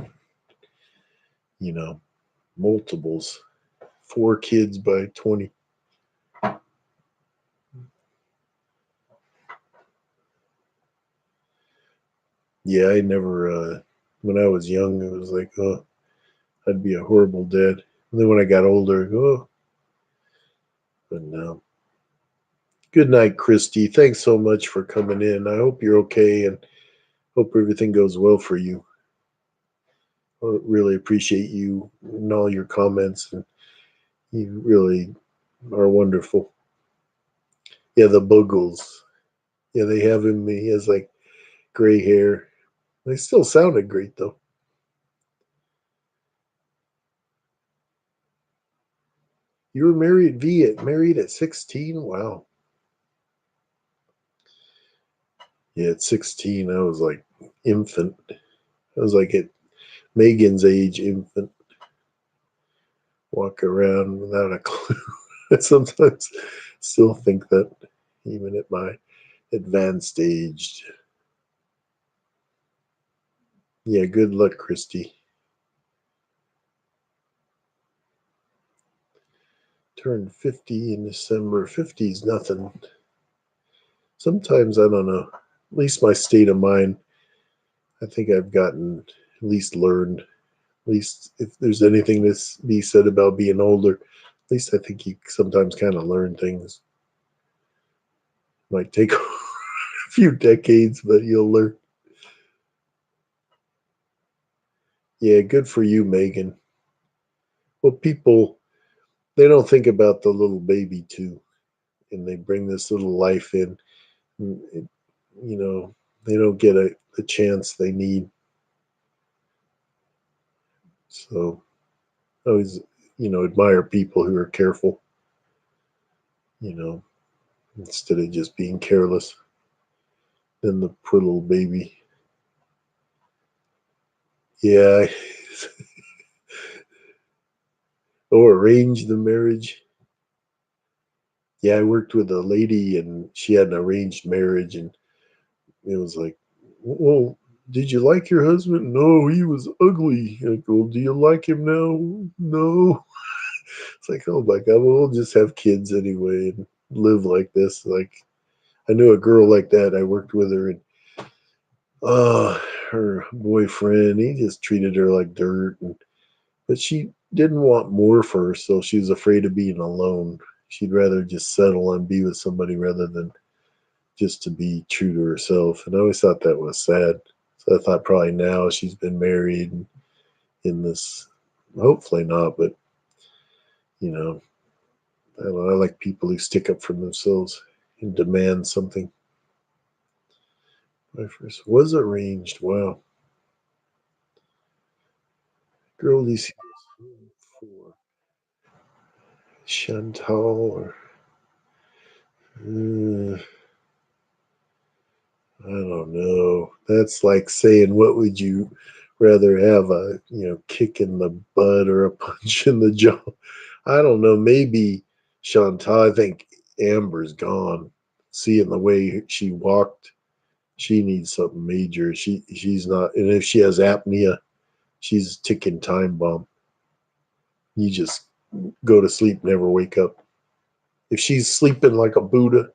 you know, multiples. 4 kids by 20. Yeah, I never, when I was young, it was like, oh, I'd be a horrible dad. And then when I got older, I go, oh, but no. Good night, Christy. Thanks so much for coming in. I hope you're okay and hope everything goes well for you. I really appreciate you and all your comments, and you really are wonderful. Yeah, the Buggles. Yeah, they have him. He has like gray hair. They still sounded great though. You were married at 16? Wow. Yeah, at 16, I was like infant. I was like at Megan's age, infant, walk around without a clue. I sometimes still think that, even at my advanced age. Yeah, good luck, Christy. Turned 50 in December. 50 is nothing. Sometimes, I don't know. At least my state of mind, I think I've gotten, at least learned, at least if there's anything to be said about being older, at least I think you sometimes kind of learn things. Might take a few decades, but you'll learn. Yeah, good for you, Megan. Well, people, they don't think about the little baby too, and they bring this little life in. And you know, they don't get a chance they need. So I always, admire people who are careful, you know, instead of just being careless. Then the poor little baby. Yeah. Oh, arrange the marriage. Yeah, I worked with a lady and she had an arranged marriage, and it was like, well, did you like your husband? No, he was ugly. I go, do you like him now? No. It's like, oh my God, well, we'll just have kids anyway and live like this. Like, I knew a girl like that. I worked with her, and uh, her boyfriend, he just treated her like dirt. But she didn't want more for herself. She was afraid of being alone. She'd rather just settle and be with somebody rather than just to be true to herself. And I always thought that was sad. So I thought probably now she's been married and in this, hopefully not, but you know, I don't know, I like people who stick up for themselves and demand something. My first was arranged. Wow. Girl, these for Chantal or I don't know. That's like saying, what would you rather have, a kick in the butt or a punch in the jaw? I don't know. Maybe Chantal. I think Amber's gone. Seeing the way she walked, she needs something major. She's not, and if she has apnea, she's a ticking time bomb. You just go to sleep, never wake up. If she's sleeping like a Buddha,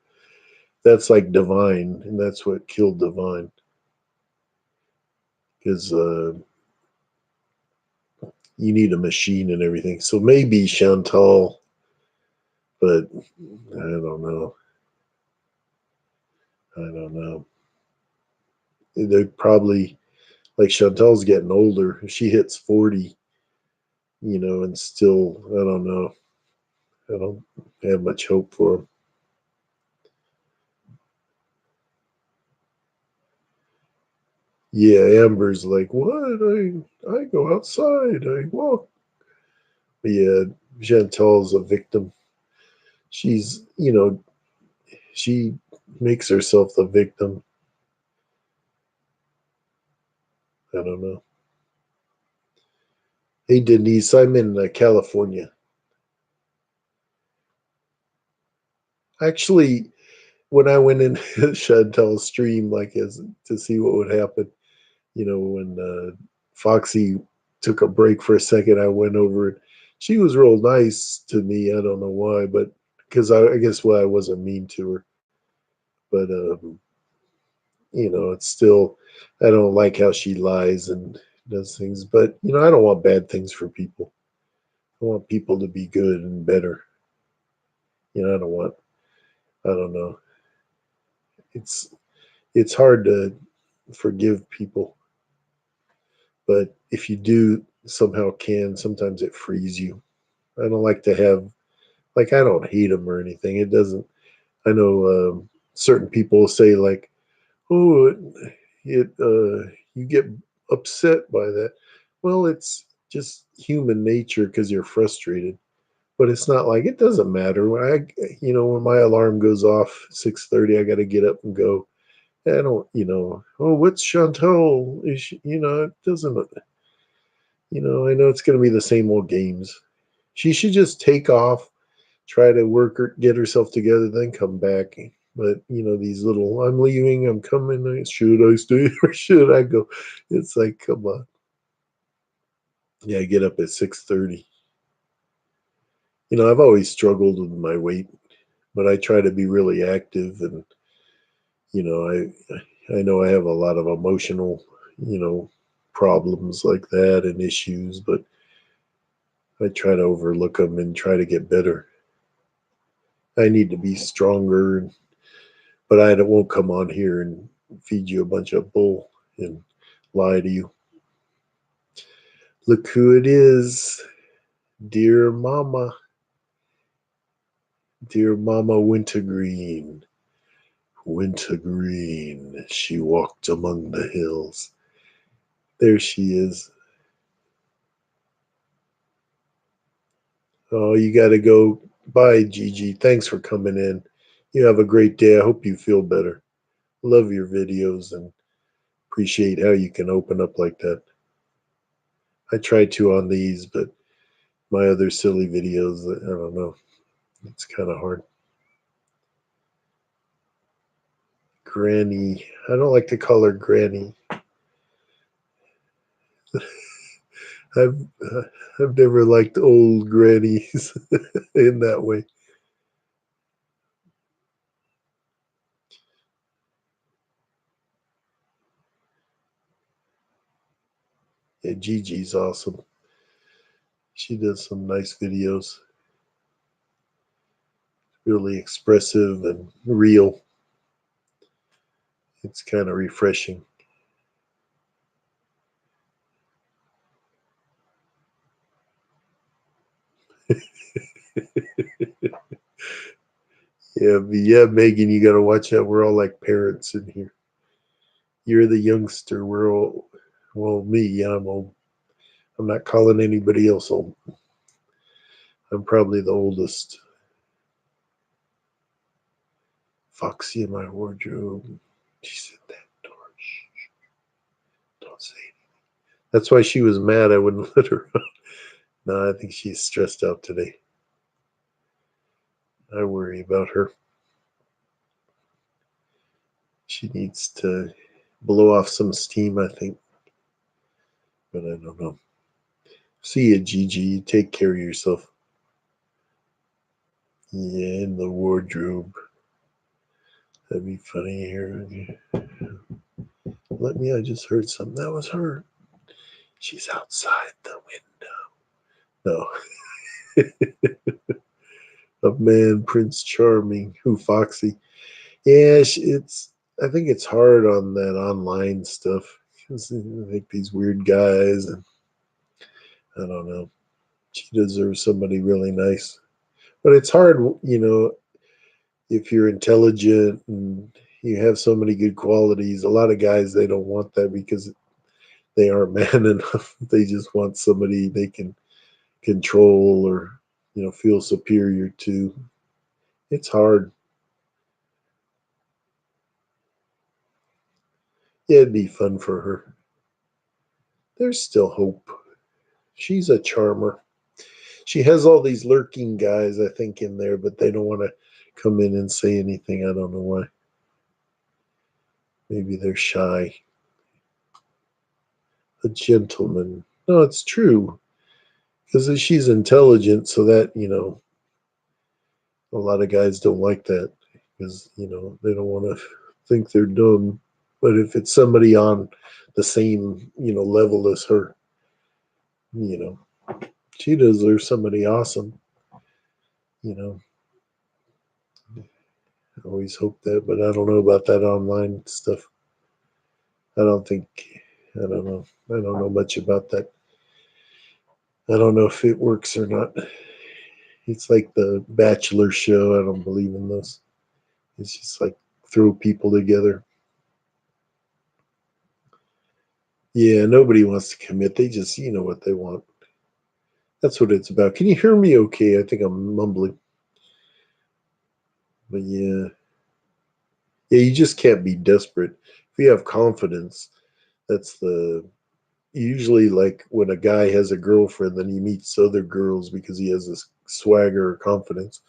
that's like divine, and that's what killed divine. Because you need a machine and everything. So maybe Chantal, but I don't know. I don't know. They probably, like, Chantal's getting older. If she hits 40, and still, I don't know. I don't have much hope for him. Yeah, Amber's like, what? I go outside. I walk. But yeah, Chantal's a victim. She's, she makes herself the victim. I don't know. Hey, Denise, I'm in California. Actually, when I went in Chantal's stream, like as to see what would happen, when Foxy took a break for a second, I went over and she was real nice to me. I don't know why, but because I guess why I wasn't mean to her. But it's still I don't like how she lies and does things. But I don't want bad things for people. I want people to be good and better. I don't want. I don't know. It's it's hard to forgive people, but if you do somehow can, sometimes it frees you. I don't like to have like I don't hate them or anything. It doesn't. I know certain people say like, oh, you get upset by that. Well, it's just human nature because you're frustrated. But it's not like it doesn't matter when when my alarm goes off 6:30, I got to get up and go. I don't, oh, what's Chantal? It doesn't, I know it's going to be the same old games. She should just take off, try to work or get herself together, then come back. But these little, I'm leaving, I'm coming. Should I stay or should I go? It's like, come on. Yeah, I get up at 6:30. I've always struggled with my weight, but I try to be really active, and I know I have a lot of emotional, problems like that and issues, but I try to overlook them and try to get better. I need to be stronger, but I won't come on here and feed you a bunch of bull and lie to you. Look who it is, dear Mama, dear Mama Wintergreen. Wintergreen, she walked among the hills. There she is. Oh, you got to go. Bye, Gigi. Thanks for coming in. You have a great day. I hope you feel better. Love your videos and appreciate how you can open up like that. I try to on these, but my other silly videos, I don't know. It's kind of hard. Granny. I don't like to call her Granny. I've uh, I've never liked old grannies in that way. Yeah, Gigi's awesome. She does some nice videos, really expressive and real. It's kind of refreshing. Yeah, but yeah, Megan, you got to watch out. We're all like parents in here. You're the youngster. We're all, well, me, yeah, I'm old. I'm not calling anybody else old. I'm probably the oldest. Foxy in my wardrobe. She's in that door. Shh, don't say anything. That's why she was mad I wouldn't let her out. No, I think she's stressed out today. I worry about her. She needs to blow off some steam, I think, but I don't know. See you, Gigi. Take care of yourself. Yeah, in the wardrobe. That'd be funny here. Let me, I just heard something. That was her. She's outside the window. No. A man, Prince Charming. Who, Foxy? Yeah, it's, I think it's hard on that online stuff. I think these weird guys, and I don't know. She deserves somebody really nice. But it's hard, if you're intelligent and you have so many good qualities. A lot of guys, they don't want that because they aren't man enough. They just want somebody they can control or feel superior to. It's hard. Yeah, it'd be fun for her. There's still hope. She's a charmer. She has all these lurking guys, I think, in there, but they don't want to come in and say anything. I don't know why. Maybe they're shy. A gentleman. No, it's true. Because she's intelligent, so that, a lot of guys don't like that because, they don't want to think they're dumb. But if it's somebody on the same, level as her, you know, she deserves somebody awesome. You know, I always hope that, but I don't know about that online stuff. I don't think, I don't know. I don't know much about that. I don't know if it works or not. It's like the Bachelor show. I don't believe in those. It's just like throw people together. Yeah, nobody wants to commit. They just, what they want. That's what it's about. Can you hear me okay? I think I'm mumbling. But yeah. Yeah, you just can't be desperate. If you have confidence, that's the usually like when a guy has a girlfriend, then he meets other girls because he has this swagger or confidence.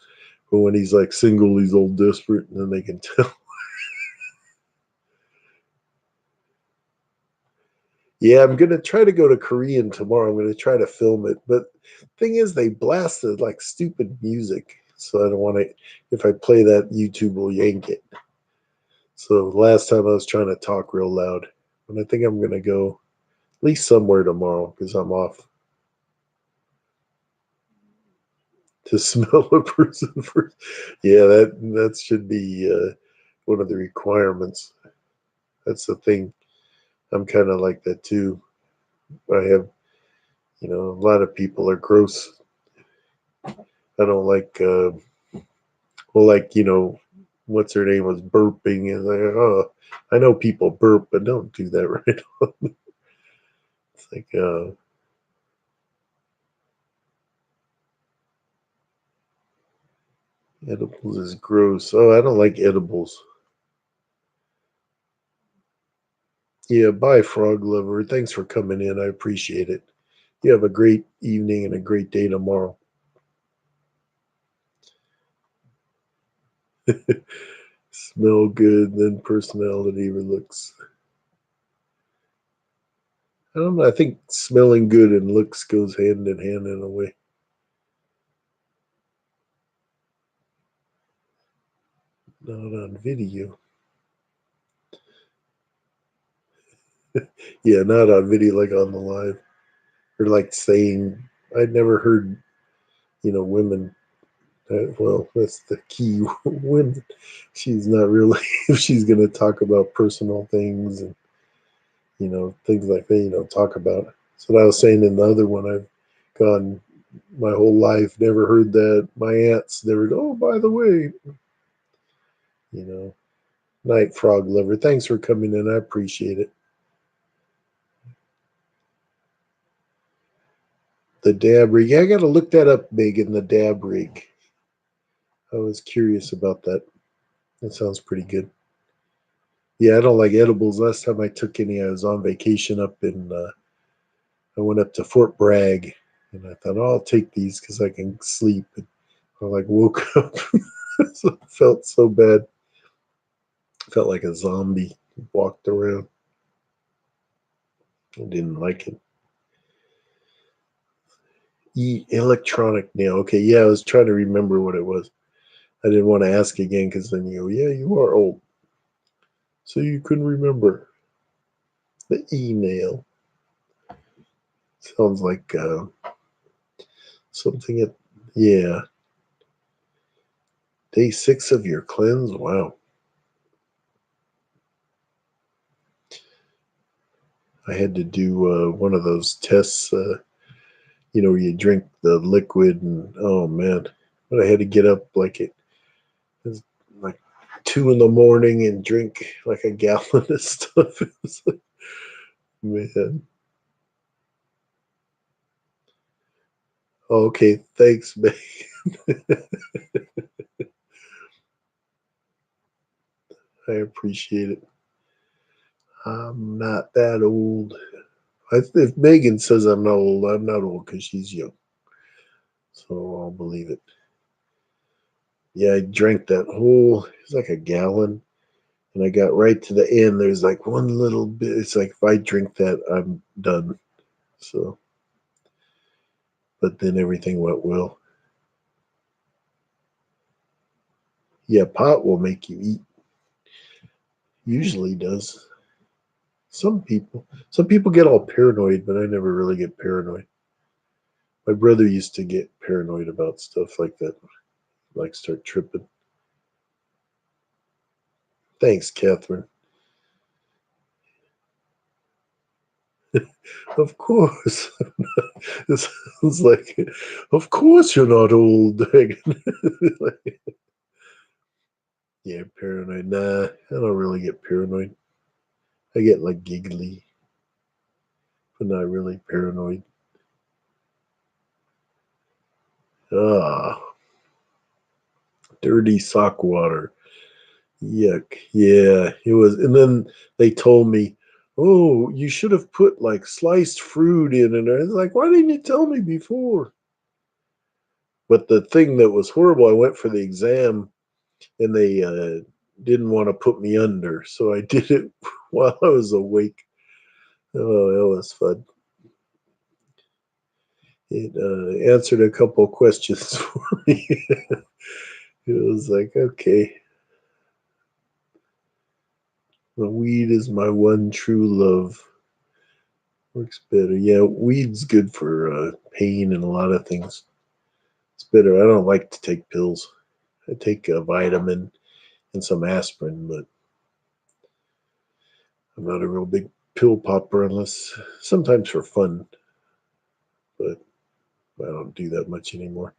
But when he's like single, he's all desperate, and then they can tell. Yeah, I'm gonna try to go to Korean tomorrow. I'm gonna try to film it. But thing is, they blasted like stupid music, so I don't want to. If I play that, YouTube will yank it. So last time I was trying to talk real loud, and I think I'm gonna go at least somewhere tomorrow because I'm off to smell a person first. Yeah, that should be one of the requirements. That's the thing. I'm kind of like that too. I have, a lot of people are gross. I don't like, well, like, what's her name was burping, and like, oh, I know people burp, but don't do that right. It's like, edibles is gross. Oh, I don't like edibles. Yeah, bye, frog lover. Thanks for coming in. I appreciate it. You have a great evening and a great day tomorrow. Smell good, then personality over looks. I don't know. I think smelling good and looks goes hand in hand in a way. Not on video. Yeah, not on video, like on the live. Or like saying, I'd never heard, women. Well, that's the key. Women. She's not really, if she's going to talk about personal things and, things like that, talk about. So what I was saying in the other one, I've gone my whole life, never heard that. My aunts never, oh, by the way, you know, night frog lover. Thanks for coming in. I appreciate it. The dab rig. Yeah, I got to look that up, Megan, the dab rig. I was curious about that. That sounds pretty good. Yeah, I don't like edibles. Last time I took any, I was on vacation up in, I went up to Fort Bragg and I thought, oh, I'll take these because I can sleep. And I like woke up. So felt so bad. Felt like a zombie walked around. I didn't like it. Electronic nail. Okay, yeah, I was trying to remember what it was. I didn't want to ask again because then you go, yeah, you are old. So you couldn't remember. The email. Sounds like something at, yeah. Day 6 of your cleanse? Wow. I had to do one of those tests, where you drink the liquid and oh man. But I had to get up it was like 2 in the morning and drink like a gallon of stuff. It was like, man. Okay, thanks, man. I appreciate it. I'm not that old. If Megan says I'm not old, I'm not old because she's young. So I'll believe it. Yeah, I drank that whole, it's like a gallon. And I got right to the end. There's like one little bit. It's like if I drink that, I'm done. So, but then everything went well. Yeah, pot will make you eat. Usually does. Some people get all paranoid, but I never really get paranoid. My brother used to get paranoid about stuff like that, like start tripping. Thanks, Catherine. Of course. It sounds like, of course you're not old, Dragon. Yeah, paranoid. Nah, I don't really get paranoid. I get like giggly, but not really paranoid. Ah, dirty sock water. Yuck. Yeah, it was. And then they told me, oh, you should have put like sliced fruit in. And I was like, why didn't you tell me before? But the thing that was horrible, I went for the exam and they didn't want to put me under. So I did it while I was awake. Oh, that was fun. It answered a couple of questions for me. It was like, okay, the weed is my one true love. Works better. Yeah, weed's good for pain and a lot of things. It's better. I don't like to take pills. I take a vitamin and some aspirin, but I'm not a real big pill popper unless sometimes for fun, but I don't do that much anymore.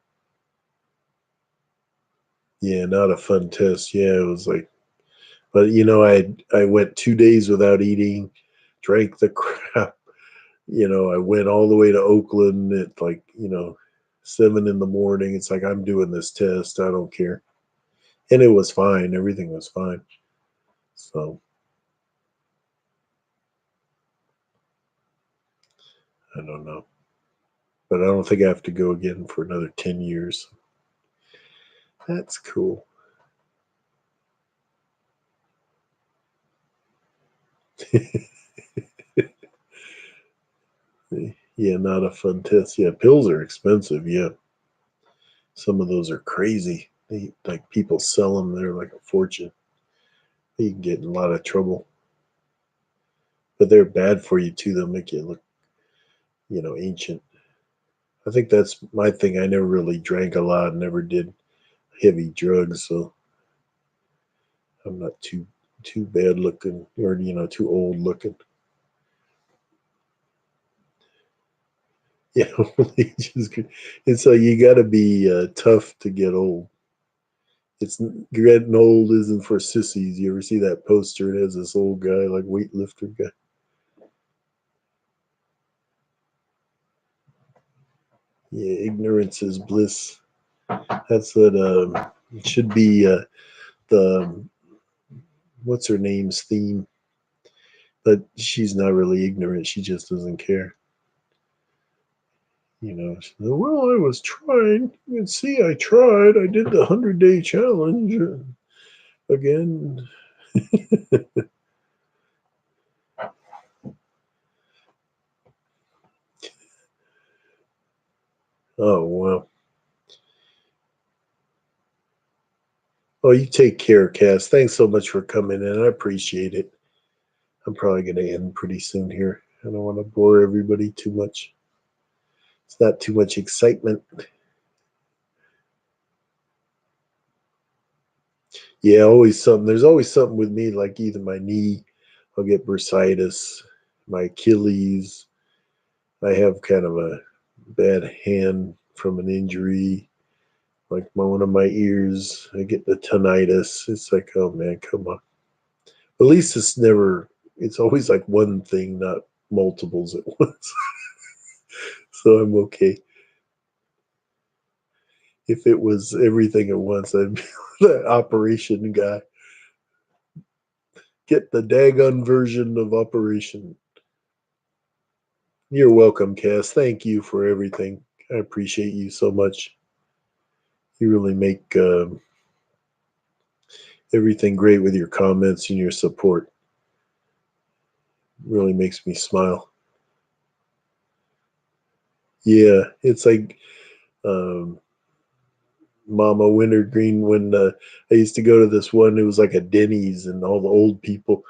Yeah, not a fun test. Yeah, it was like, but I went 2 days without eating, drank the crap. I went all the way to Oakland at like 7 in the morning. It's like I'm doing this test. I don't care, and it was fine. Everything was fine. So I don't know, but I don't think I have to go again for another 10 years. That's cool. Yeah, not a fun test. Yeah, pills are expensive. Yeah, some of those are crazy. They like people sell them. They're like a fortune. You can get in a lot of trouble, but they're bad for you too. They'll make you look, ancient. I think that's my thing. I never really drank a lot, never did heavy drugs, so I'm not too bad looking or too old looking. Yeah, old age is good. And so you got to be tough to get old. It's getting old isn't for sissies. You ever see that poster? It has this old guy, like weightlifter guy. Yeah, ignorance is bliss. That's what it should be. The what's her name's theme, but she's not really ignorant. She just doesn't care. She said, well, I was trying. You can see I tried. I did the 100-day challenge again. Oh, well. Oh, you take care, Cass. Thanks so much for coming in. I appreciate it. I'm probably going to end pretty soon here. I don't want to bore everybody too much. It's not too much excitement. Yeah, always something. There's always something with me, like either my knee, I'll get bursitis, my Achilles. I have kind of a bad hand from an injury, Like one of my ears, I get the tinnitus. It's like, oh man, come on. At least it's never. It's always like one thing, not multiples at once. So I'm okay. If it was everything at once, I'd be the operation guy. Get the dagon version of operation. You're welcome, Cass. Thank you for everything. I appreciate you so much. You really make everything great with your comments and your support. Really makes me smile. Yeah, it's like um, Mama Wintergreen when I used to go to this one. It was like a Denny's, and all the old people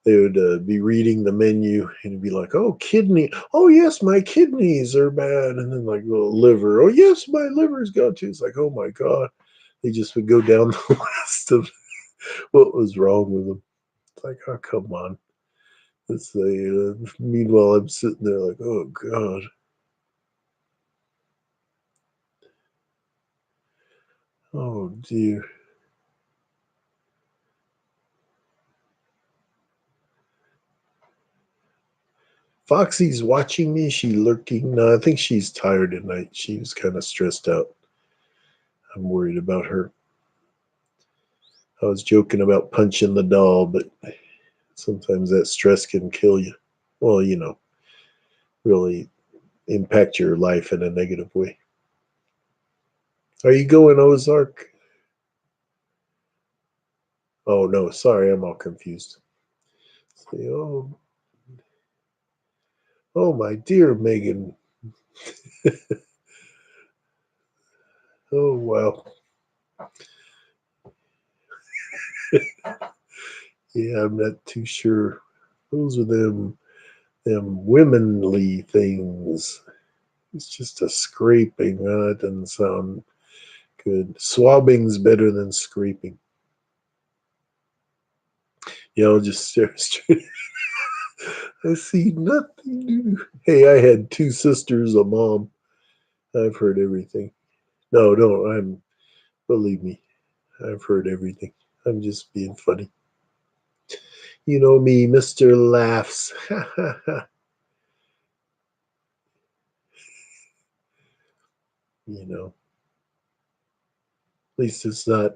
they would be reading the menu and it'd be like, "Oh, kidney. Oh, yes, my kidneys are bad," and then like, "Oh, liver. Oh, yes, my liver's got to." It's like, oh my god. They just would go down the list of what was wrong with them. It's like, oh, come on. It's the meanwhile I'm sitting there like, oh god. Oh dear. Foxy's watching me. She lurking. No, I think she's tired at night. She was kind of stressed out. I'm worried about her. I was joking about punching the doll, but sometimes that stress can kill you. Well, really impact your life in a negative way. Are you going Ozark? Oh no, sorry, I'm all confused. Say, oh my dear Megan. Oh wow. Yeah, I'm not too sure. Those are them womanly things. It's just a scraping. That doesn't sound good. Swabbing's better than scraping. I'll just stare straight. I see nothing. Hey, I had two sisters, a mom. I've heard everything. No, no, believe me, I've heard everything. I'm just being funny. You know me, Mr. Laughs. you know, at least it's not.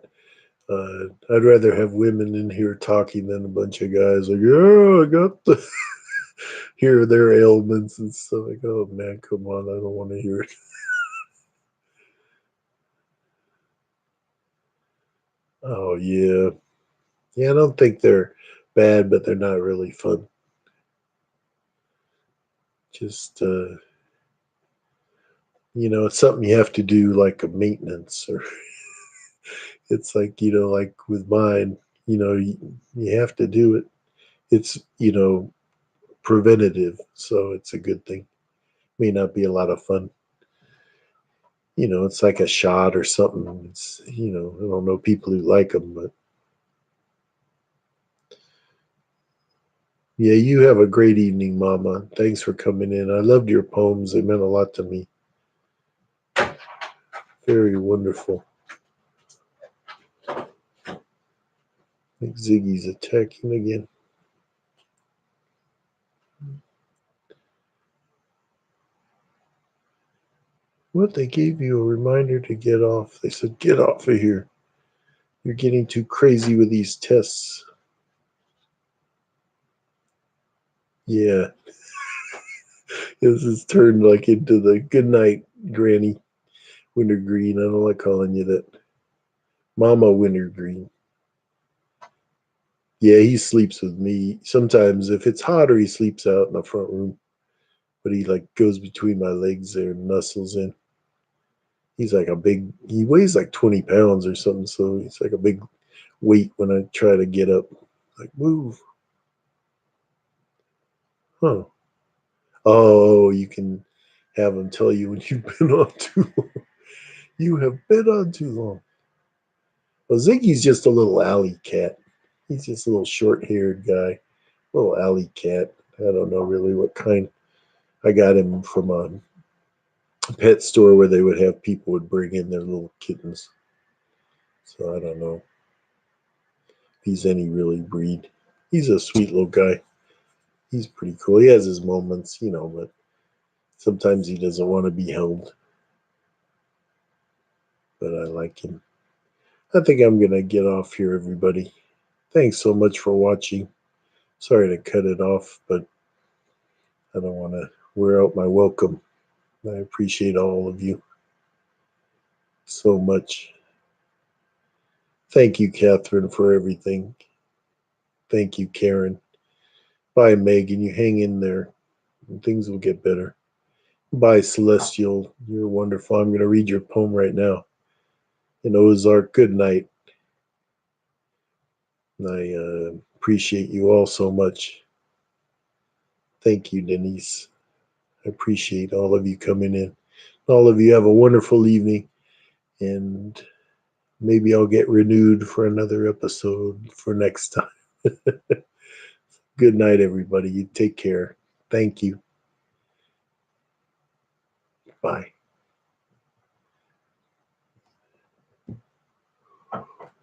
I'd rather have women in here talking than a bunch of guys like, yeah, I got the hear their ailments and stuff. Like, oh man, come on, I don't want to hear it. Oh yeah, yeah. I don't think they're bad, but they're not really fun. Just it's something you have to do, like a maintenance, or it's like like with mine, you have to do it. It's preventative, so it's a good thing. May not be a lot of fun. It's like a shot or something. It's I don't know people who like them, but yeah, you have a great evening, Mama. Thanks for coming in. I loved your poems. They meant a lot to me. Very wonderful. I think Ziggy's attacking again. What? They gave you a reminder to get off. They said, get off of here. You're getting too crazy with these tests. Yeah. This has turned like into the good night, Granny Wintergreen. I don't like calling you that. Mama Wintergreen. Yeah, he sleeps with me. Sometimes if it's hotter, he sleeps out in the front room. But he like goes between my legs there and nuzzles in. He's like he weighs like 20 pounds or something. So he's like a big weight when I try to get up. Like, move. Huh. Oh, you can have him tell you when you've been on too long. You have been on too long. Well, Ziggy's just a little alley cat. He's just a little short haired guy. Little alley cat. I don't know really what kind. I got him from pet store where they would have people would bring in their little kittens. So I don't know if he's any really breed. He's a sweet little guy. He's pretty cool. He has his moments, but sometimes he doesn't want to be held. But I like him. I think I'm gonna get off here, everybody. Thanks so much for watching. Sorry to cut it off, but I don't want to wear out my welcome. I appreciate all of you so much. Thank you, Catherine, for everything. Thank you, Karen. Bye, Megan. You hang in there. Things will get better. Bye, Celestial. You're wonderful. I'm going to read your poem right now. In Ozark, good night. I appreciate you all so much. Thank you, Denise. I appreciate all of you coming in. All of you have a wonderful evening, and maybe I'll get renewed for another episode for next time. Good night, everybody. You take care. Thank you. Bye.